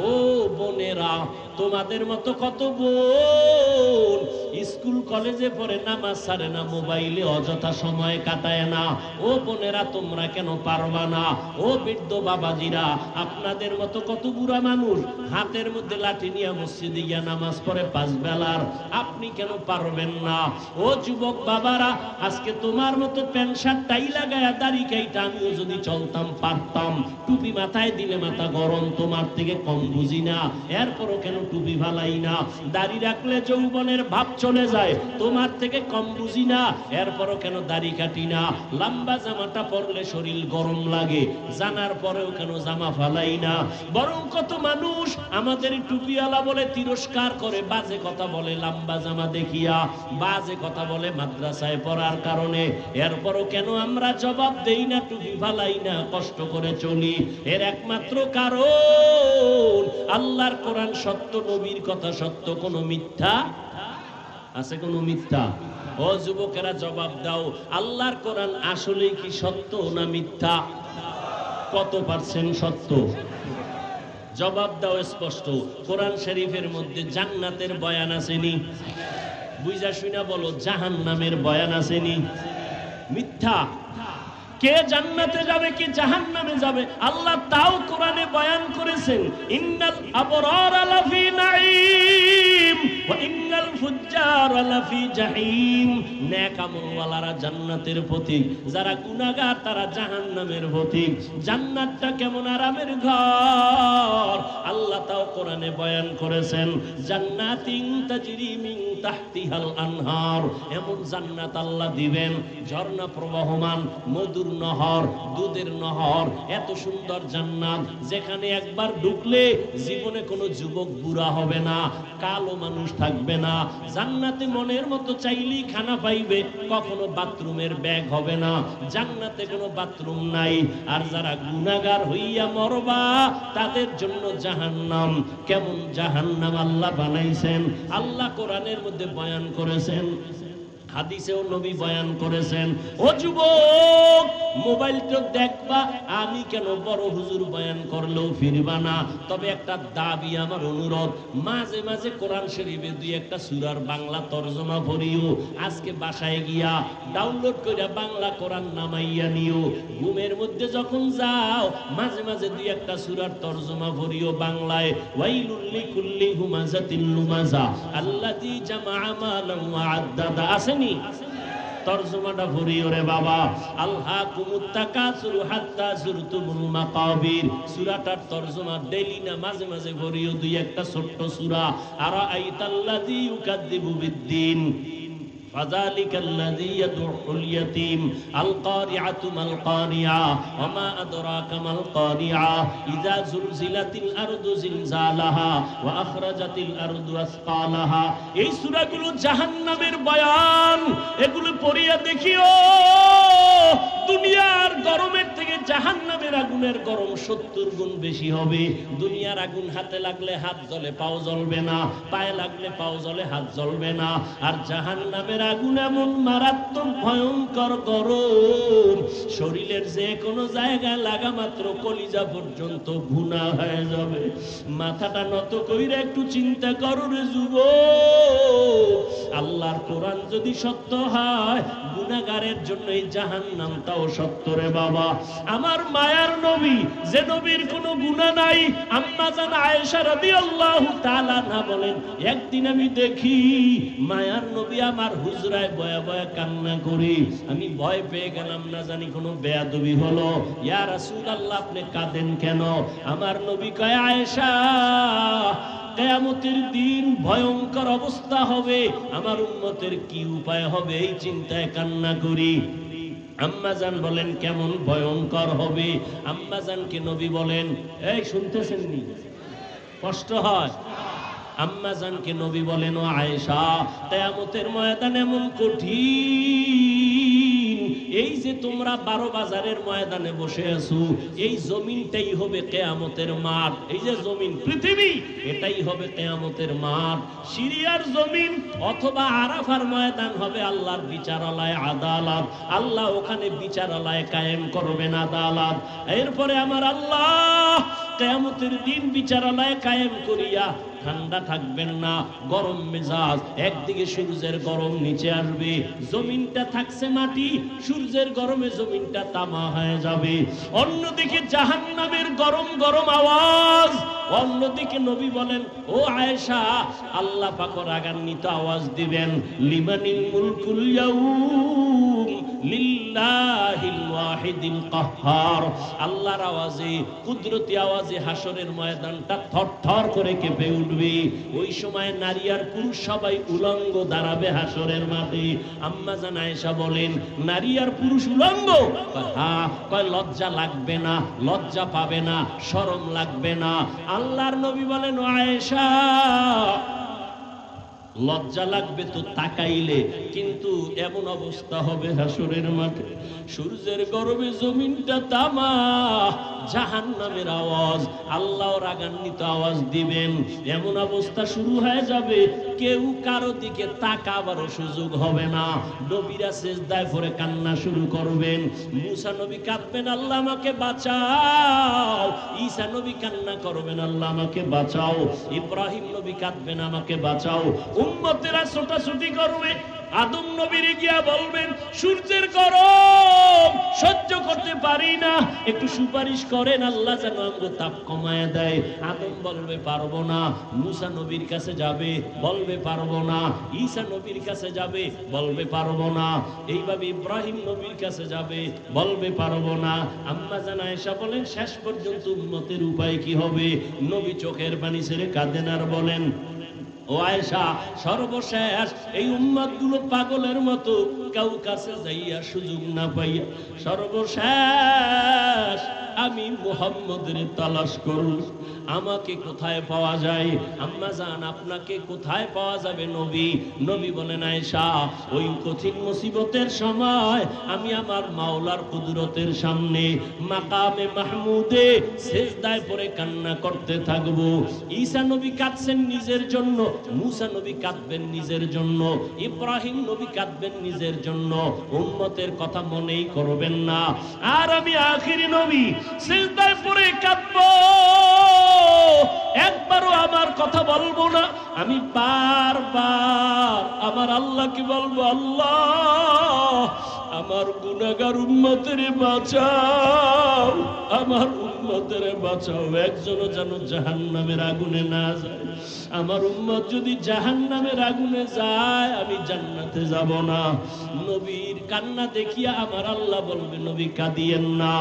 ও বোনেরা, তোমাদের মতো কত বোন স্কুল কলেজে পড়ে, নামাজ ছাড়ে না, মোবাইলে অযথা সময় কাটায় না। ও বোনেরা, তোমরা কেন পারবা না? ও বৃদ্ধ বাবাজিরা, আপনাদের মতো কত বুড়া মানুষ হাতের মধ্যে লাঠি নিয়ে মসজিদে গিয়া নামাজ পড়ে 5 বেলার, আপনি কেন পারবেন না? ও যুবক বাবারা, আজকে তোমার মতো প্যান্ট শার্ট টাই লাগায়া দাড়ি কাইটা আমিও যদি চলতাম পারতাম। টুপি মাথায় দিলে মাথা গরম, তোমার থেকে কম বুঝি না, এরপরও কেন টুপি ভালাই না? দাড়ি রাখলে যৌবনের ভাব চলে যায়, তোমার থেকে কম বুঝি না, এরপরও কেন দাড়ি কাটি না? লম্বা জামাটা পরলে শরীর গরম লাগে, জানার পরেও কেন জামা ফালাই না? বরং কত মানুষ আমাদের টুপিওয়ালা বলে তিরস্কার করে, বাজে কথা বলে লম্বা জামা দেখিয়া, বাজে কথা বলে মাদ্রাসায় পড়ার কারণে, এরপরও কেন আমরা জবাব দেই না, টুপি ফালাই না, কষ্ট করে চলি? এর একমাত্র কারণ আল্লাহর কোরআন সত্য, নবীর কথা সত্য, কোনো মিথ্যা আছে? কোনো মিথ্যা? ও যুবকেরা, জবাব দাও, আল্লাহর কোরআন আসলে কি সত্য না মিথ্যা? কত পার্সেন্ট সত্য? জবাব দাও স্পষ্ট। কোরআন শরীফের মধ্যে জান্নাতের বয়ান আসেনি? বুঝা শুনা বলো, জাহান্নামের বয়ান আসেনি? মিথ্যা। কে জান্নাতে যাবে, কে জাহান্নামে যাবে, আল্লাহ তাও কোরআনে বয়ান করেছেন। ইন্নাল আবরারা লাফি নাঈম ওয়া ইন্নাল ফুজ্জারা লাফি জাহিম। নেক আমলওয়ালারা জান্নাতের পথিক, যারা গুনাহগার তারা জাহান্নামের পথিক। জান্নাতটা কেমন আরামের ঘর, আল্লাহ তাও কোরআনে বয়ান করেছেন। জান্নাতিন তাজরি মিন তাহতিহাল আনহার, এমন জান্নাত আল্লাহ দিবেন, ঝর্ণা প্রবাহমান, মধুর নহর, দুধের নহর, এত সুন্দর জান্নাত যেখানে একবার ঢুকলে জীবনে কোনো যুবক বুড়া হবে না, কালো মানুষ থাকবে না। জান্নাতে মনের মতো চাইলেই খানা পাইবে, কখনো বাথরুমের ব্যাগ হবে না, জান্নাতে কোনো বাথরুম নাই। আর যারা গুনাহগার হইয়া মরবা তাদের জন্য জাহান্নাম। কেমন জাহান্নাম আল্লাহ বানাইছেন, আল্লাহ কোরআনের মধ্যে বয়ান করেছেন, হাদিসেও নবী বয়ান করেছেন। ও যুবক, মোবাইল তো দেখবা, আমি কেন বড় হুজুর বয়ান করলেও ফিরবা না। তবে একটা দাবি, আমার অনুরোধ, মাঝে মাঝে কোরআন শরীফে 2-1 সূরার বাংলা তরজমা পড়িও। আজকে বাসায় গিয়া ডাউনলোড করে বাংলা কোরআন নামাইয়া নিও। ঘুমের মধ্যে যখন যাও মাঝে মাঝে 2-1 সূরার তরজমা পড়িও বাংলায়। ওয়াইলুল লিকুল্লি হুমাযাতিন লুমাযা আল্লাযী জামাআ মালান ওয়া আদ্দাদা। আসেনি? তরজমাটা পড়িও রে বাবা। আলহাকুমুত তাকাসুরু হাত্তা যুরতুমুল মাকাবির, সূরাটার তরজমা ডেইলি না মাঝে মাঝে পড়িও 2-1 ছোট্ট সূরা। আরাআইতাল্লাযী ইউকাযযিবু বিদ্দীন ফাযালিকাল্লাযী ইয়াদউল ইয়াতীম। আল কারিআতু মাল কারিআ ওয়া মা আদরাকা মাল কারিআ ইযা যুলজিলাতিল আরদু জিলজালাহা ওয়া আখরাজাতিল আরদু আসকালাহা। এই সূরাগুলো জাহান্নামের বয়ান, এগুলো পড়িয়া দেখিও। দুনিয়ার গরমের থেকে জাহান্নামের আগুনের গরম 70 গুণ বেশি হবে। দুনিয়ার আগুন হাতে লাগলে হাত জ্বলে, পাও জ্বলবে না, পায়ে লাগলে পাও জ্বলে, হাত জ্বলবে না। আর জাহান্নামের আগুন এমন মারাত্মক ভয়ঙ্কর গরম, শরীরের যে কোনো জায়গায় লাগা মাত্র কলিজা পর্যন্ত ভুনা হয়ে যাবে। মাথাটা নত কইরা একটু চিন্তা করো রে যুবক, আল্লাহর কোরআন যদি সত্য হয়, গুনাহগারের জন্য এই জাহান্নামটাও সত্য রে বাবা। আমার মায়ার নবী, যে নবীর কোনো গুনাহ নাই, আম্মা জান আয়েশা রাদিয়াল্লাহু তাআলা আনহা বলেন, একদিন আমি দেখি মায়ার নবী আমার হুজরায় বয়া বয়া কান্না করি। আমি ভয় পেয়ে গেলাম, না জানি কোনো বেয়াদবি হলো। ইয়া রাসূলুল্লাহ, আপনি কাঁদেন কেন? আমার নবী কয়, আয়েশা, কিয়ামতের দিন ভয়ঙ্কর অবস্থা হবে, আমার উম্মতের কি উপায় হবে এই চিন্তায় কান্না করি। আম্মাজান বলেন, কেমন ভয়ঙ্কর হবে? আম্মাজানকে নবী বলেন, এই শুনতেছেন নি? কষ্ট হয়? আম্মাজানকে নবী বলেন, ও আয়েশা, কিয়ামতের ময়দান এমন কঠিন, এই যে তোমরা 12 বাজারের ময়দানে বসে আছো, এই জমিনটাই হবে কিয়ামতের মাঠ। এই যে জমিন পৃথিবী, এটাই হবে কিয়ামতের মাঠ। সিরিয়ার জমিন অথবা আরাফার ময়দান হবে আল্লাহর বিচারালয়, আদালত। আল্লাহ ওখানে বিচারালয় কায়েম করবেন, আদালত। এরপরে আমার আল্লাহ কিয়ামতের দিন বিচারালয় কায়েম করিয়া ঠান্ডা থাকবেন না, গরম মেজাজ। একদিকে সূর্যের গরম নিচে আসবে, জমিনটা থাকছে মাটি, সূর্যের গরমে জমিনটা তামা হয়ে যাবে। অন্যদিকে জাহান্নামের গরম গরম আওয়াজ। অন্যদিকে নবী বলেন, ও আয়েশা, আল্লাহ পাক রাগান্বিত আওয়াজ দিবেন, লিমানিল মুলকুল ইয়াউম লিল্লাহিল ওয়াহিদিল কাহ্হার। আল্লাহর আওয়াজে, কুদরতি আওয়াজে হাসরের ময়দানটা থরথর করে কেঁপে উঠবে। ওই সময় নারী আর পুরুষ সবাই উলঙ্গ দাঁড়াবে হাসরের মাঠে। আম্মা জান আয়েশা বলেন, নারী আর পুরুষ উলঙ্গ? হ্যাঁ। কয় লজ্জা লাগবে না? লজ্জা পাবে না? শরম লাগবে না? আল্লাহর নবী বলেন, ও আয়েশা, লজ্জা লাগবে তো তাকাইলে, কিন্তু এমন অবস্থা হবে হাসরের মাঠে, সূর্যের গরমে জমিনটা তামা, জাহান্নামের আওয়াজ, আল্লাহ রাগান্বিত আওয়াজ দিবেন। এমন অবস্থা শুরু হয়ে যাবে, কেউ কারো দিকে তাকাবারও সুযোগ হবে না। নবীরা সিজদায় পড়ে কান্না শুরু করবেন। মুসা নবী কাঁদবেন, আল্লাহ আমাকে বাঁচাও। ঈসা নবী কান্না করবেন, আল্লাহ আমাকে বাঁচাও। ইব্রাহিম নবী কাঁদবেন, আমাকে বাঁচাও। উম্মতেরা ছোটাছুটি করবে। আদম নবীর গিয়া বলবেন, সূর্যের গরম সহ্য করতে পারি না, একটু সুপারিশ করেন, আল্লাহ যেন আমাকে তাপ কমায় দেয়। আদম বলবে পারবো না। মুসা নবীর কাছে যাবে, বলবে পারবো না। ঈসা নবীর কাছে যাবে, বলবে পারবো না। এইভাবে ইব্রাহিম নবীর কাছে যাবে, বলবে পারবো না। আম্মা জান আয়েশা বলেন, শেষ পর্যন্ত উম্মতের উপায় কি হবে? নবী চোখের পানি ছেড়ে কাঁদেন আর বলেন, ও আয়েশা, সর্বশেষ এই উম্মতগুলো পাগলের মতো কাউ কাছে যাইয়া সুযোগ না পাইয়া সর্বশেষ আমি মুহাম্মদের তালাশ করব। আমাকে কোথায় পাওয়া যায়? আম্মা জান, আপনাকে কোথায় পাওয়া যাবে নবী? নবী বলেন, আয়েশা, ওই কঠিন মুসিবতের সময় আমি আমার মাওলার কুদরতের সামনে মাকামে মাহমুদে সিজদায় পড়ে কান্না করতে থাকব। ঈসা নবী কাঁদছেন নিজের জন্য, মুসা নবী কাঁদবেন নিজের জন্য, ইব্রাহিম নবী কাঁদবেন নিজের জন্য। উম্মতের কথা মনেই করবেন না। আর আমি আখিরি নবী, সিজদায় পড়ে কাঁদবো, একবারও আমার কথা বলবো না। আমি বারবার আমার আল্লাহকে বলবো, আল্লাহ আমার গুনাহগার উম্মতের বাঁচাও, আমার উম্মতের বাঁচাও। একজনও যেন জাহান্নামের আগুনে না যায়। আমার উম্মত যদি জাহান্নামের আগুনে যায়, আমি জান্নাতে যাব না। নবীর কান্না দেখিয়া আমার আল্লাহ বলবে, নবী কাঁদিয়েন না,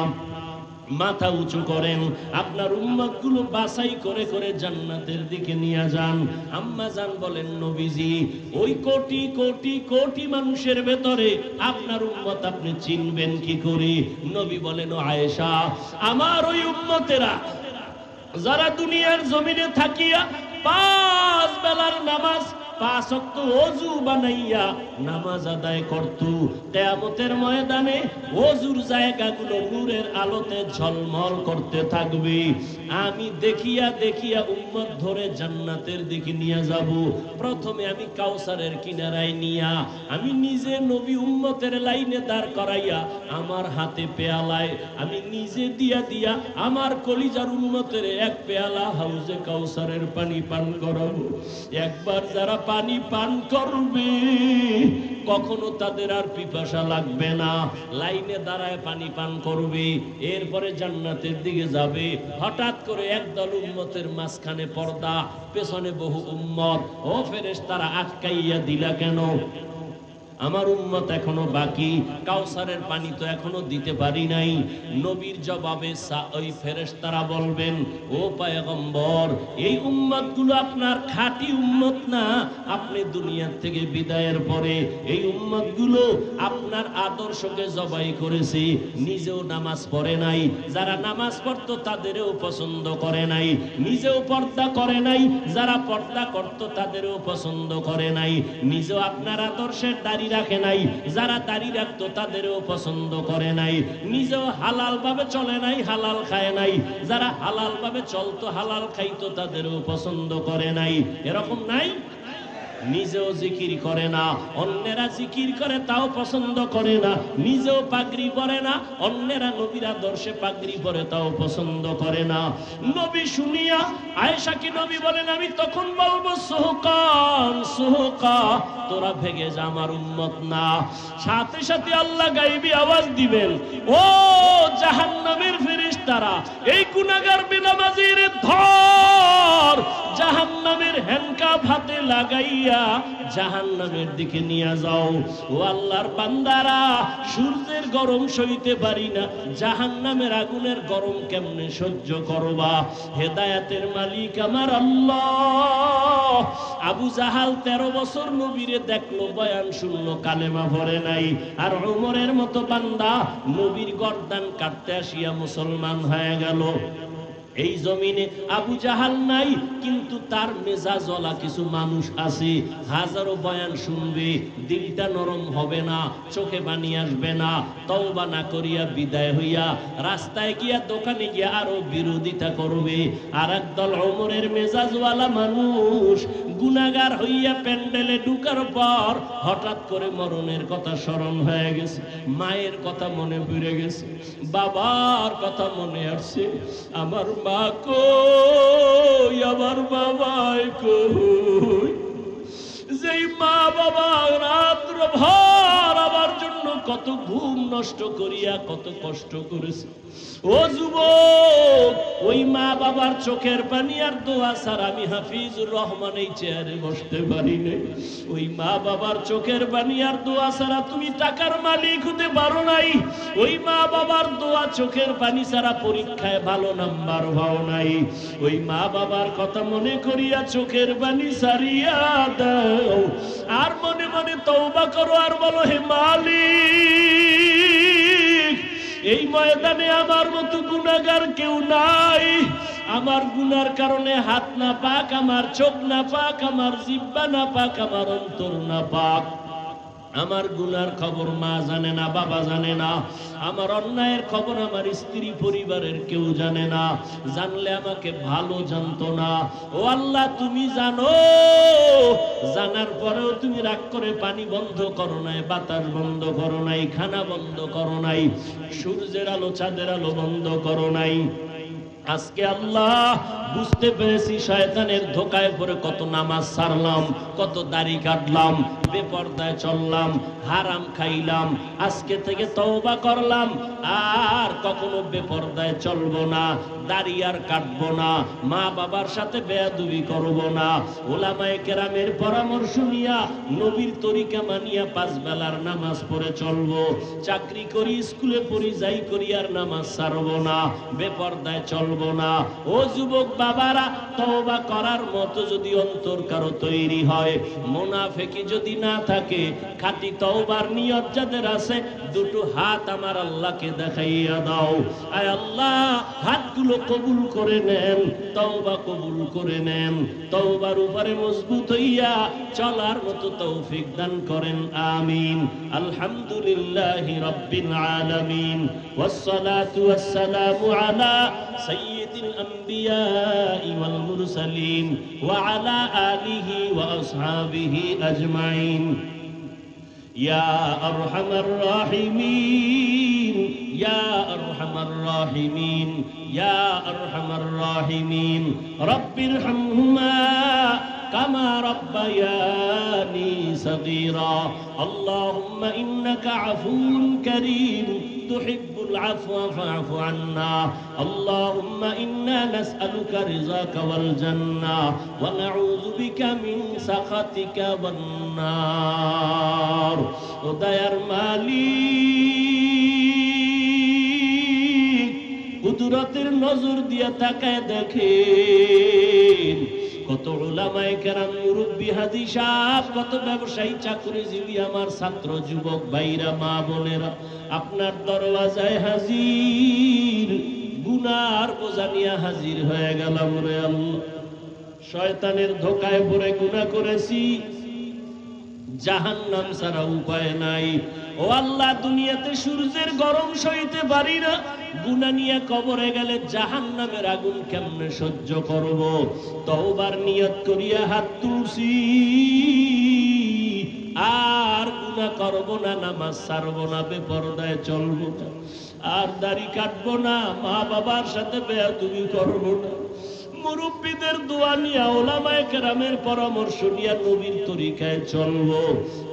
মাথা উঁচু করেন, আপনার উম্মতগুলো বাছাই করে করে জান্নাতের দিকে নিয়ে যান। আম্মা জান বলেন, নবীজি, ওই কোটি কোটি কোটি মানুষের ভেতরে আপনার উম্মত আপনি চিনবেন কি করে? নবী বলেন, ও আয়েশা, আমার ওই উম্মতেরা যারা দুনিয়ার জমিনে থাকিয়া 5 বেলার নামাজ 5 ওয়াক্ত ওযু বানাইয়া নামাজ আদায় করত, কিয়ামতের ময়দানে ওযুর জায়গাগুলো নূরের আলোতে ঝলমল করতে থাকবে। আমি দেখিয়া দেখিয়া উম্মত ধরে জান্নাতের দিকে নিয়ে যাব। প্রথমে আমি কাউসারের কিনারায় নিয়া আমি নিজে নবী উম্মতের লাইনে দাঁড় করাইয়া আমার হাতে পেয়ালায় আমি নিজে দিয়া দিয়া আমার কলিজার উম্মতের এক পেয়ালা হাউজে কাউসারের পানি পান করাবো। একবার যারা পানি পান করবে, কখনো তাদের আর পিপাসা লাগবে না। লাইনে দাঁড়ায় পানি পান করবে, এরপরে জান্নাতের দিকে যাবে। হঠাৎ করে একদল উম্মতের মাঝখানে পর্দা, পেছনে বহু উম্মত। ও ফেরেশতারা, আটকাইয়া দিলা কেন? আমার উম্মত এখনো বাকি, কাউসারের পানি তো এখনো দিতে পারি নাই। নবীর জবাবে ওই ফেরেশতারা বলবেন, ও পয়গম্বর, এই উম্মতগুলো আপনার খাঁটি উম্মত না। আপনি দুনিয়া থেকে বিদায়ের পরে এই উম্মতগুলো আপনার আদর্শকে জবাই করেছে, নিজেও নামাজ পড়ে নাই, যারা নামাজ পড়তো তাদেরও পছন্দ করে নাই, নিজেও পর্দা করে নাই, যারা পর্দা করতো তাদেরও পছন্দ করে নাই, নিজেও আপনার আদর্শের দাঁড়িয়ে দাড়ি রাখে নাই, যারা দাড়ি রাখতো তাদেরও পছন্দ করে নাই, নিজেও হালাল ভাবে চলে নাই, হালাল খায় নাই, যারা হালাল ভাবে চলতো হালাল খাইতো তাদেরও পছন্দ করে নাই। এরকম নাই? নিজেও জিকির করে না, অন্যেরা জিকির করে তাও পছন্দ করে না, নিজেও পাগড়ি পরে না, অন্যেরা নবীর আদর্শে পাগড়ি পরে তাও পছন্দ করে না। নবী শুনিয়া আয়েশাকে নবী বলেন, আমি তখন বলবো সুহকান সুহকা, তোরা ভেগে যা, আমার উম্মত না। সাথে সাথে আল্লাহ গাইবি আওয়াজ দিবেন, ও জাহান্নামের ফেরেশতারা, এই গুনাহগার বেনামাজির ধর, জাহান্নামের হ্যান্ডকাপ হাতে লাগাইয়া জাহান্নামের দিকে নিয়ে যাও। ও আল্লাহর বান্দারা, সূর্যের গরম সইতে পারি না, জাহান্নামের আগুনের গরম কেমনে সহ্য করবা? হেদায়েতের মালিক আমার আল্লাহ। আবু জাহাল 13 বছর নবীরে দেখলো, বয়ান শুনলো, কালেমা পড়ে নাই। আর ওমরের মতো বান্দা নবীর গর্দান কাটতে আসিয়া মুসলমান হয়ে গেল। এই জমিনে আবু জাহাল নাই, কিন্তু তার মেজাজওয়ালা কিছু মানুষ আছে, হাজারো বয়ান শুনবে, দিলটা নরম হবে না, চোখে পানি আসবে না, তওবা না করিয়া বিদায় হইয়া রাস্তায় গিয়া দোকানে গিয়া আরো বিরোধিতা করবে। আর একদল ওমরের মেজাজওয়ালা মানুষ গুনাহগার হইয়া প্যান্ডেলে ঢুকার পর হঠাৎ করে মরণের কথা স্মরণ হয়ে গেছে, মায়ের কথা মনে পড়ে গেছে, বাবার কথা মনে আসছে, আমার মা কই, আমার বাবাই কই। যেই মা বাবা রাত্র ভর আমার জন্য কত ঘুম নষ্ট করিয়া কত কষ্ট করেছে। ও যুবক, ওই মা বাবার চোখের পানি আর দোয়া ছাড়া আমি হাফিজুর রহমান এই চেয়ারে বসতে পারি না। ওই মা বাবার চোখের পানি আর দোয়া ছাড়া তুমি টাকার মালিক হতে পারো নাই। ওই মা বাবার দোয়া চোখের পানি ছাড়া পরীক্ষায় ভালো নাম্বার পাও নাই। ওই মা বাবার কথা মনে করিয়া চোখের পানি ছাড়িয়া দাও, আর মনে মনে তওবা করো, আর বলো, হে মালিক, এই ময়দানে আমার মতো গুনাহগার কেউ নাই। আমার গুনার কারণে হাত না পাক, আমার চোখ না পাক, আমার জিহ্বা না পাক, আমার অন্তর না পাক। আমার গুনার খবর মা জানে না, বাবা জানে না, আমার অন্যায়ের খবর আমার স্ত্রী পরিবারের কেউ জানে না, জানলে আমাকে ভালো জানতো না। ও আল্লাহ, তুমি জানো, জানার পরেও তুমি রাগ করে পানি বন্ধ করো নাই, বাতাস বন্ধ করো নাই, খানা বন্ধ করো নাই, সূর্যের আলো চাঁদের আলো বন্ধ করো নাই। আজকে আল্লাহ বুঝতে পেরেছি শয়তানের ধোকায় পড়ে কত নামাজ ছাড়লাম, কত দাড়ি কাটলাম, বেপরদায় চললাম, হারাম খাইলাম। আজকে থেকে তওবা করলাম, আর কখনো বেপরদায় চলবো না, দাড়ি আর কাটবো না, মা বাবার সাথে বেয়াদবি করবো না, ওলামায়ে কেরামের পরামর্শ নিয়া নবীর তরিকা মানিয়া 5 বেলার নামাজ পড়ে চলবো। চাকরি করি, স্কুলে পড়ি, যাই করি, আর নামাজ ছাড়বো না, বেপরদায় চলবো না। ও যুবক বাবারা, তওবা করার মতো যদি অন্তর কারো তৈরি হয়, মুনাফিকি যদি না থাকে, খাঁটি তওবার নিয়ত যাদের আছে, দুটো হাত আমার আল্লাহকে দেখাইয়া দাও। আয় আল্লাহ, হাতগুলো কবুল করে নেন, তওবা কবুল করে নেন, তওবার উপরে মজবুত হইয়া চলার মতো তৌফিক দান করেন, আমিন। আলহামদুলিল্লাহি রাব্বিল আলামিন, ওয়াসসালাতু ওয়াসসালামু আলা সাইয়্যিদিল আমবিয়াই ওয়াল মুরসালিন ওয়া আলা আলিহি ওয়া আসহাবিহি আজমাইন। ইয়া আরহামার রাহিমিন, ইয়া আরহামার রাহিমিন, ইয়া আরহামার রাহিমিন, রব্বিরহামহুমা কামা রাব্বায়ানি সগীরা। আল্লাহুম্মা ইন্নাকা আফুউন কারীম তুহিব্বুল আফওয়া ফা'ফু আন্না। আল্লাহুম্মা ইন্না নাসআলুকা রিযাকা ওয়াল জান্নাহ ওয়া নাউযু বিকা মিন সাখাতিকা ওয়ান নার। ও দয়ার মালিক, কুদরতের নজর দিয়া তাকায় দেখেন কত উলামায়ে কেরাম, মুরব্বি, হাজী সাহেব, কত ব্যবসায়ী, চাকরিজীবী, আমার ছাত্র যুবক ভাইরা, মা বোনেরা আপনার দরওয়াজায় হাজির, গুনার বোঝা নিয়ে হাজির হয়ে গেলাম। রে আল্লাহ, শয়তানের ধোকায় পড়ে গুনাহ করেছি, জাহান্নাম ছাড়া উপায় নাই। ও আল্লাহ, দুনিয়াতে সূর্যের গরম সইতে পারি না, গুনাহ নিয়ে কবরে গেলে জাহান্নামের আগুন কেমনে সহ্য করব? তওবার নিয়ত করিয়া হাত তুলছি, আর গুনাহ করব না, নামাজ ছাড়ব না, বেপরদায় চলব না, আর দাড়ি কাটবো না, মা বাবার সাথে বেয়াদবি করব না, মুরব্বীদের দোয়া নিয়া, ওলামায়ে কেরামের পরামর্শ নিয়া নবীর তরিকায় চলবো।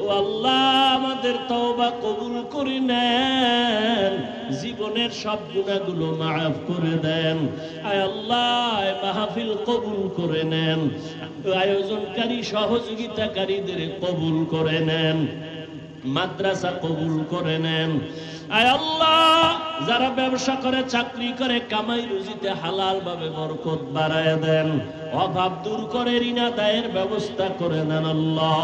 ও আল্লাহ, আমাদের তওবা কবুল করে নেন, জীবনের সব গুনাহগুলো মাফ করে দেন। আয় আল্লাহ, মাহফিল কবুল করে নেন, আয়োজনকারী সহযোগিতাকারীদের কবুল করে নেন, মাদ্রাসা কবুল করে নেন। আয় আল্লাহ, যারা ব্যবসা করে, চাকরি করে, কামাই রুজিতে হালাল ভাবে বরকত বাড়ায় দেন, অভাব দূর করে ঋণ আদায়ের ব্যবস্থা করে দেন। আল্লাহ,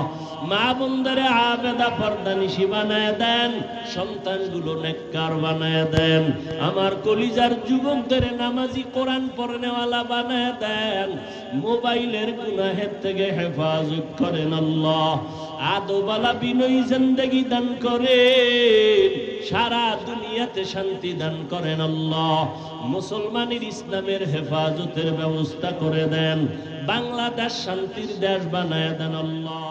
মা বোনদের আবেদা পর্দানিশি বানায় দেন, সন্তানগুলো নেককার বানায় দেন, আমার কলিজার যুবকদের নামাজি কোরআন পড়নেওয়ালা বানায় দেন, মোবাইলের গুনাহের থেকে হেফাজত করেন। আল্লাহ, আদবালা বিনয়ী জিন্দেগি দান করে, সারা দুনিয়াতে শান্তি দান করেন। আল্লাহ, মুসলমানের ইসলামের হেফাজতের ব্যবস্থা করে দেন, বাংলাদেশ শান্তির দেশ বানায় দেন। আল্লাহ।